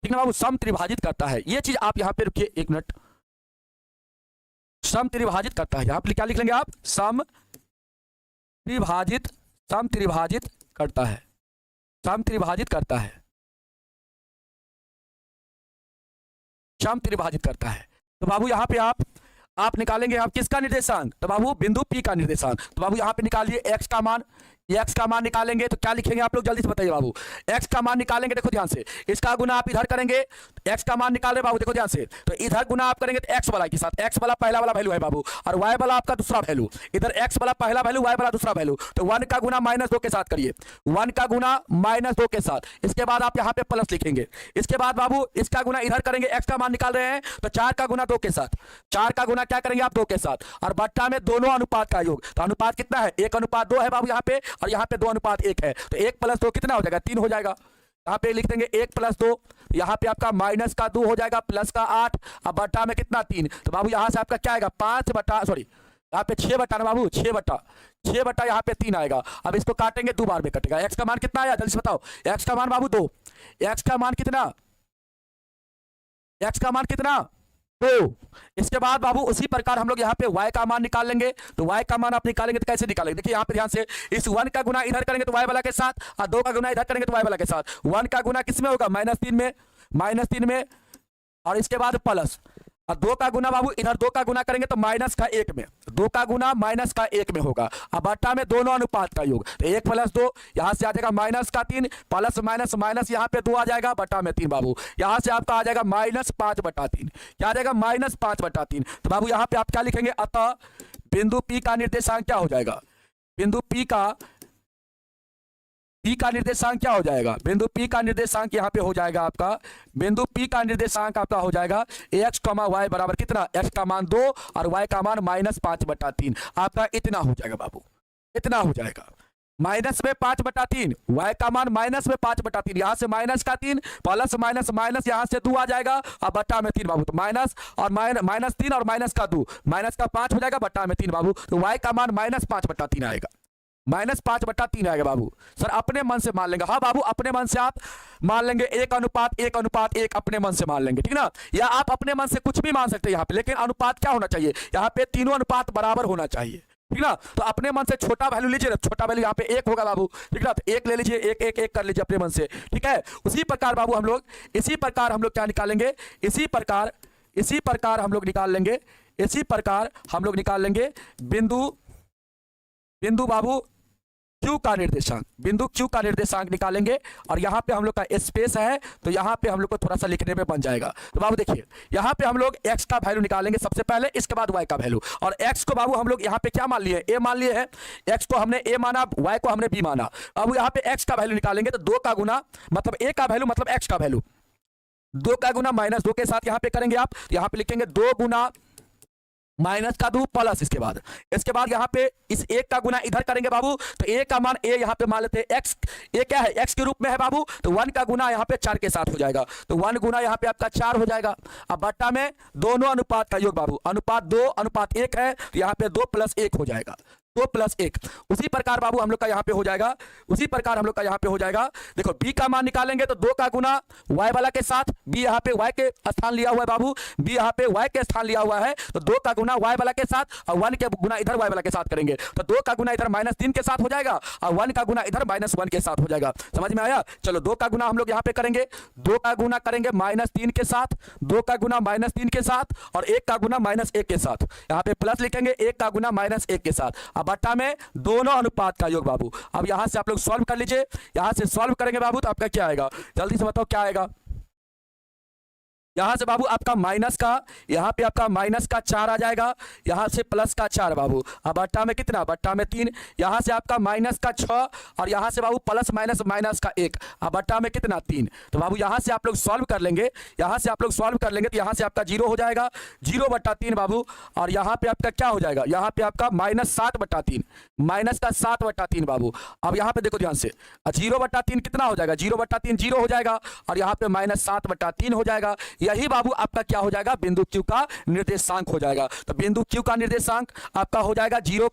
ठीक है बाबू, समत्रिभाजित करता है। ये चीज आप यहां पे रुकिए 1 मिनट। समत्रिभाजित करता है, यहां पे क्या लिख लेंगे आप? समत्रिभाजित करता है, समत्रिभाजित करता है। तो बाबू यहां पे आप निकालेंगे आप किसका निर्देशांक? तो बाबू बिंदु P का निर्देशांक। तो बाबू यहां पे निकालिए x का मान, x का मान निकालेंगे तो क्या लिखेंगे आप लोग? जल्दी से बताइए बाबू। x का मान निकालेंगे, देखो ध्यान से, इसका गुना आप इधर करेंगे, x का मान निकाल रहे बाबू, देखो ध्यान से, तो इधर गुना आप करेंगे तो x वाला के साथ, x वाला पहला वाला वैल्यू है बाबू, और y वाला आपका दूसरा वैल्यू, इधर x वाला पहला वैल्यू, y वाला दूसरा वैल्यू, तो 1 का गुना -2 के साथ करिए, 1 का गुना -2 के साथ। इसके बाद आप यहाँ पे प्लस लिखेंगे। इसके बाद बाबू इसका गुना इधर करेंगे, x का मान निकाल रहे हैं तो 4 का गुना 2 के साथ, 4 का गुना क्या करेंगे आप? 2 के साथ, और बट्टा में दोनों अनुपात का योग। तो अनुपात कितना है? 1:2 है बाबू यहाँ पे, और यहाँ पे 2:1 है, तो 1 + 2 कितना हो जाएगा? 3 हो जाएगा। यहाँ पे लिख देंगे 1 + 2, यहाँ पे आपका -2 हो जाएगा, +8, अब बट्टा में कितना? 3। तो बाबू यहाँ से आपका क्या आएगा? 6 बट्टा ना बाबू, 6 बट्टा यहाँ पे 3 आएगा। अब इसको काटेंगे, 2 बार में कटेगा। x का मान कितना आया? जल्दी से बताओ। x का मान बाबू 2, x का मान कितना? 2। इसके बाद बाबू उसी प्रकार हम लोग यहाँ पे y का मान निकाल लेंगे। तो y का मान आप निकालेंगे तो कैसे निकालेंगे? देखिए यहाँ पे ध्यान से, इस 1 का गुना इधर करेंगे तो y वाला के साथ, और 2 का गुना इधर करेंगे तो y वाला के साथ। 1 का गुना किस में होगा? -3 में, और इसके बाद प्लस, और 2 का गुना बाबू इधर 2 का गुना करेंगे तो -1 में, 2 का गुना -1 में होगा। अब बट्टा में दोनों अनुपात का योग, तो 1 + 2, यहां से आ जाएगा -3, प्लस माइनस यहाँ पे 2 आ जाएगा, बट्टा में 3 बाबू, यहां से आपका आ जाएगा -5/3। क्या आ जाएगा? -5/3। तो बाबू यहाँ पे आप क्या लिखेंगे? अतः बिंदु P का निर्देशांक क्या हो जाएगा? बिंदु P का निर्देशांक क्या हो जाएगा? बिंदु P का निर्देशांक यहाँ पे हो जाएगा आपका, बिंदु P का निर्देशांक आपका हो जाएगा x, y बराबर कितना? x का मान 2 और y का मान -5/3। आपका इतना हो जाएगा बाबू, इतना हो जाएगा, -5/3, y का मान -5/3, यहाँ से -3, प्लस माइनस यहाँ से 2 आ जाएगा, और बट्टा में 3 बाबू, तो माइनस और -3 और -2, -5 हो जाएगा, बट्टा में 3 बाबू, तो y का मान -5/3 आएगा, -5/3 आएगा बाबू। सर अपने मन से मान लेंगे? हाँ बाबू, अपने मन से आप मान लेंगे, 1:1 अपने मन से मान लेंगे, ठीक ना? या आप अपने मन से कुछ भी मान सकते हैं यहाँ पे, लेकिन अनुपात क्या होना चाहिए? यहाँ पे तीनों अनुपात बराबर होना चाहिए, ठीक ना? तो अपने मन से छोटा वैल्यू लीजिए ना, छोटा वैल्यू यहाँ पे 1 होगा बाबू, ठीक ना? तो 1 ले लीजिए, 1 कर लीजिए अपने मन से, ठीक है? उसी प्रकार बाबू हम लोग क्या निकालेंगे? इसी प्रकार हम लोग निकाल लेंगे, बिंदु बाबू क्यू का निर्देशांक, बिंदु क्यू का निर्देशांक निकालेंगे और यहाँ पे हम लोग का स्पेस है तो यहाँ पे हम लोग को थोड़ा सा लिखने में बन जाएगा। तो बाबू देखिए यहाँ पे हम लोग x का वैल्यू निकालेंगे सबसे पहले, इसके बाद y का वैल्यू। और x को बाबू हम लोग यहाँ पे क्या मान लिए, a मान लिए है। x को हमने a माना, y को हमने b माना। अब यहाँ पे x का वैल्यू निकालेंगे तो 2 का गुना मतलब a का वैल्यू मतलब x का वैल्यू 2 का गुना -2 के साथ यहाँ पे करेंगे आप, यहाँ पे लिखेंगे 2 गुना माइनस का 2 प्लस इसके बाद यहाँ पे इस 1 का गुना इधर करेंगे बाबू, तो a का मान a यहाँ पे मान लेते हैं x, a क्या है x के रूप में है बाबू, तो 1 का गुना यहाँ पे 4 के साथ हो जाएगा, तो 1 गुना यहाँ पे आपका 4 हो जाएगा। अब बट्टा में दोनों अनुपात का योग बाबू, अनुपात 2 अनुपात 1 है, तो यहाँ पे 2 + 1 हो जाएगा, 2 + 1। उसी प्रकार बाबू हम लोग का यहाँ पे हो जाएगा, उसी प्रकार हम लोग का यहाँ पे हो जाएगा। देखो b का मान निकालेंगे तो 2 का गुना y वाला के साथ, b यहाँ पे y के स्थान लिया हुआ है बाबू, b यहाँ पे y के स्थान लिया हुआ है, तो 2 का गुना y वाला के साथ और 1 के गुना इधर y वाला के साथ करेंगे, तो 2 का गुना इधर -3 के साथ हो जाएगा और 1 का गुना इधर -1 के साथ हो जाएगा। समझ में आया? चलो 2 का गुना हम लोग यहाँ पे करेंगे, 2 का गुना करेंगे -3 के साथ, 2 का गुना -3 के साथ और 1 का गुना -1 के साथ, यहाँ पे प्लस लिखेंगे 1 का गुना -1 के साथ। अब बट्टा में दोनों अनुपात का योग बाबू। अब यहां से आप लोग सॉल्व कर लीजिए, यहां से सॉल्व करेंगे बाबू तो आपका क्या आएगा, जल्दी से बताओ क्या आएगा। यहां से बाबू आपका माइनस का, यहाँ पे आपका माइनस का 4 आ जाएगा, यहां से प्लस का 4 बाबू। अब बट्टा में कितना, बट्टा में 3, यहां से आपका माइनस का 6 और यहां से बाबू प्लस माइनस का 1, अब बट्टा में कितना 3। तो बाबू यहां से आप लोग सॉल्व कर लेंगे, यहां से आप लोग सॉल्व कर लेंगे तो यहां से आपका 0 हो जाएगा, 0/3 बाबू। और यहां पे आपका क्या हो जाएगा, यहां पे आपका -7/3, माइनस का 7/3 बाबू। अब यहां पे देखो ध्यान से, 0/3 कितना हो जाएगा, 0/3 0 हो जाएगा और यहां पे -7/3 हो जाएगा। यही बाबू आपका क्या हो जाएगा, बिंदु क्यू का निर्देशांक हो जाएगा। तो बिंदु क्यू का निर्देशांक आपका हो जाएगा 0,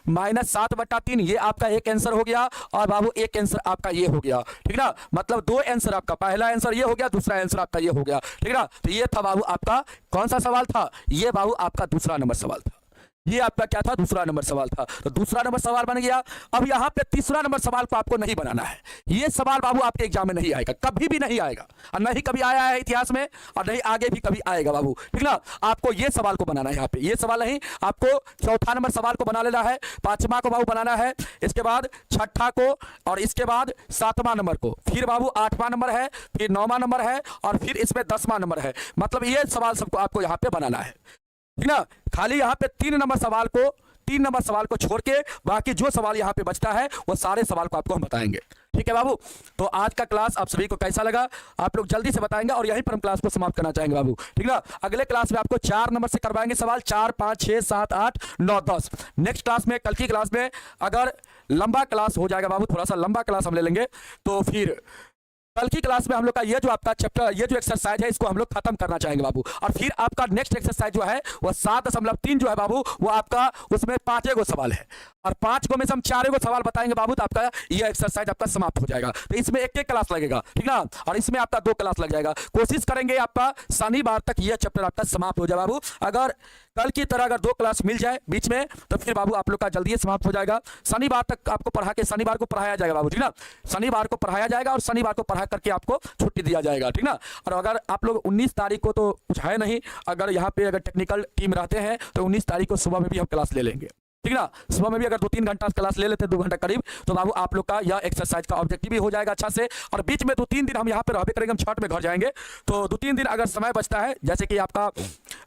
-7/3, ये आपका एक आंसर हो गया और बाबू एक आंसर आपका ये हो गया, ठीक ना। मतलब 2 आंसर आपका, पहला आंसर ये हो गया, दूसरा आंसर आपका ये हो गया, ठीक ना। तो ये था बाबू आपका कौन सा सवाल था, ये बाबू आपका दूसरा नंबर सवाल था, ये आपका क्या था, दूसरा नंबर सवाल था। तो दूसरा नंबर सवाल बन गया। अब यहाँ पे तीसरा नंबर सवाल को आपको नहीं बनाना है, ये सवाल बाबू आपके एग्जाम में नहीं आएगा, कभी भी नहीं आएगा और नहीं कभी आया है इतिहास में और नहीं आगे भी कभी आएगा बाबू, ठीक ना। आपको ये सवाल को बनाना है, यहाँ पे ये सवाल नहीं, आपको चौथा नंबर सवाल को बना लेना है, 5वां को बाबू बनाना है, इसके बाद 6ठा को और इसके बाद 7वां नंबर को, फिर बाबू 8वां नंबर है, फिर 9वां नंबर है और फिर इसमें 10वां नंबर है। मतलब ये सवाल सबको आपको यहाँ पे बनाना है, ठीक ना। खाली यहाँ पे 3 नंबर सवाल को छोड़ के बाकी जो सवाल यहाँ पे बचता है वो सारे सवाल को आपको हम बताएंगे, ठीक है बाबू। तो आज का क्लास आप सभी को कैसा लगा आप लोग जल्दी से बताएंगे और यहीं पर हम क्लास को समाप्त करना चाहेंगे बाबू, ठीक ना। अगले क्लास में आपको 4 नंबर से करवाएंगे सवाल, 4, 5, 6, 7, 8, 9, 10। नेक्स्ट क्लास में, कल की क्लास में अगर लंबा क्लास हो जाएगा बाबू, थोड़ा सा लंबा क्लास हम ले लेंगे, तो फिर कल की क्लास में हम लोग का ये जो आपका चैप्टर, ये जो एक्सरसाइज है इसको हम लोग खत्म करना चाहेंगे बाबू। और फिर आपका नेक्स्ट एक्सरसाइज जो है वो 7.3 जो है बाबू, वो आपका उसमें 5 सवाल है और 5 में से हम 4 सवाल बताएंगे बाबू, तो आपका ये एक्सरसाइज आपका समाप्त हो जाएगा। तो इसमें 1 क्लास लगेगा, ठीक ना, और इसमें आपका 2 क्लास लग जाएगा। कोशिश करेंगे आपका शनिवार तक ये चैप्टर आपका समाप्त हो जाए बाबू। अगर कल की तरह अगर 2 क्लास मिल जाए बीच में तो फिर बाबू आप लोग का जल्दी समाप्त हो जाएगा। शनिवार तक आपको पढ़ा के शनिवार को पढ़ाया जाएगा बाबू, ठीक ना, शनिवार को पढ़ाया जाएगा और शनिवार को पढ़ा करके आपको छुट्टी दिया जाएगा, ठीक ना। और अगर आप लोग 19 तारीख को तो कुछ है नहीं, अगर यहाँ पे अगर टेक्निकल टीम रहते हैं तो 19 तारीख को सुबह में भी हम क्लास ले लेंगे, ठीक ना। सुबह में भी अगर 2-3 घंटा क्लास ले लेते हैं, 2 घंटा करीब, तो बाबू आप लोग का यह एक्सरसाइज का ऑब्जेक्टिव भी हो जाएगा अच्छा से। और बीच में 2-3 दिन हम यहाँ पे रहबे करेंगे, हम छठ में घर जाएंगे, तो 2-3 दिन अगर समय बचता है, जैसे कि आपका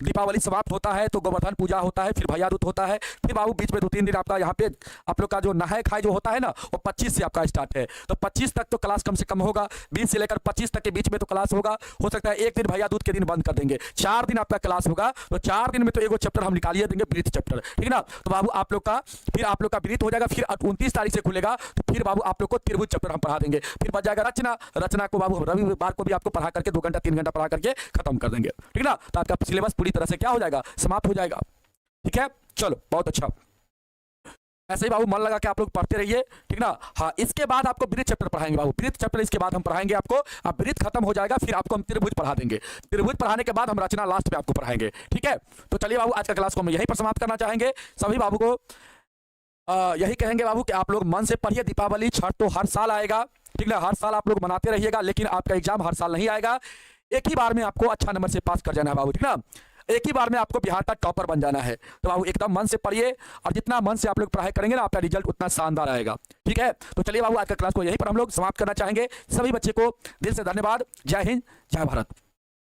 दीपावली समाप्त होता है तो गोवर्धन पूजा होता है, फिर भैया दूज होता है, फिर बाबू बीच में 2-3 दिन आपका यहाँ पे आप लोग का जो नहाए खाए जो होता है ना, वो 25 से आपका स्टार्ट है, तो 25 तक तो क्लास कम से कम होगा, 20 से लेकर 25 तक के बीच में तो क्लास होगा। हो सकता है एक दिन भैया दूज के दिन बंद कर देंगे, 4 दिन आपका क्लास होगा, तो 4 दिन में तो 1 चैप्टर हम निकालिए देंगे, ब्रीथ चैप्टर, ठीक ना। तो बाबू आप लोग का फिर आप लोग का ब्रीथ हो जाएगा, फिर 29 तारीख से खुलेगा, तो फिर बाबू आप लोग को त्रिभुज चैप्टर हम पढ़ा देंगे। फिर बच जाएगा रचना को बाबू रविवार को भी आपको पढ़ा करके 2 घंटा 3 घंटा पढ़ा करके खत्म कर देंगे, ठीक ना। तो आपका सिलेबस पूरी तरह से क्या हो जाएगा, समाप्त हो जाएगा, ठीक है। चलो बहुत अच्छा, ऐसे ही बाबू मन लगा के आप लोग पढ़ते रहिए, ठीक ना। हाँ, इसके बाद आपको ब्रीथ चैप्टर पढ़ाएंगे बाबू, ब्रीथ चैप्टर इसके बाद हम पढ़ाएंगे आपको। अब ब्रीथ खत्म हो जाएगा, फिर आपको हम त्रिभुज पढ़ा देंगे, त्रिभुज पढ़ाने के बाद हम रचना लास्ट पे आपको पढ़ाएंगे, ठीक है। तो चलिए बाबू आज का क्लास को हम यहीं पर समाप्त करना चाहेंगे। सभी बाबू को यही कहेंगे बाबू कि आप लोग मन से पढ़िए। दीपावली छठ तो हर साल आएगा, ठीक ना, हर साल आप लोग मनाते रहिएगा, लेकिन आपका एग्जाम हर साल नहीं आएगा, एक ही बार में आपको अच्छा नंबर से पास कर जाना है बाबू, ठीक ना। एक ही बार में आपको बिहार का टॉपर बन जाना है। तो बाबू एकदम मन से पढ़िए, और जितना मन से आप लोग पढ़ाई करेंगे ना, आपका रिजल्ट उतना शानदार आएगा। ठीक है, तो चलिए बाबू आज का क्लास को यहीं पर हम लोग समाप्त करना चाहेंगे। सभी बच्चे को दिल से धन्यवाद। जय हिंद, जय भारत।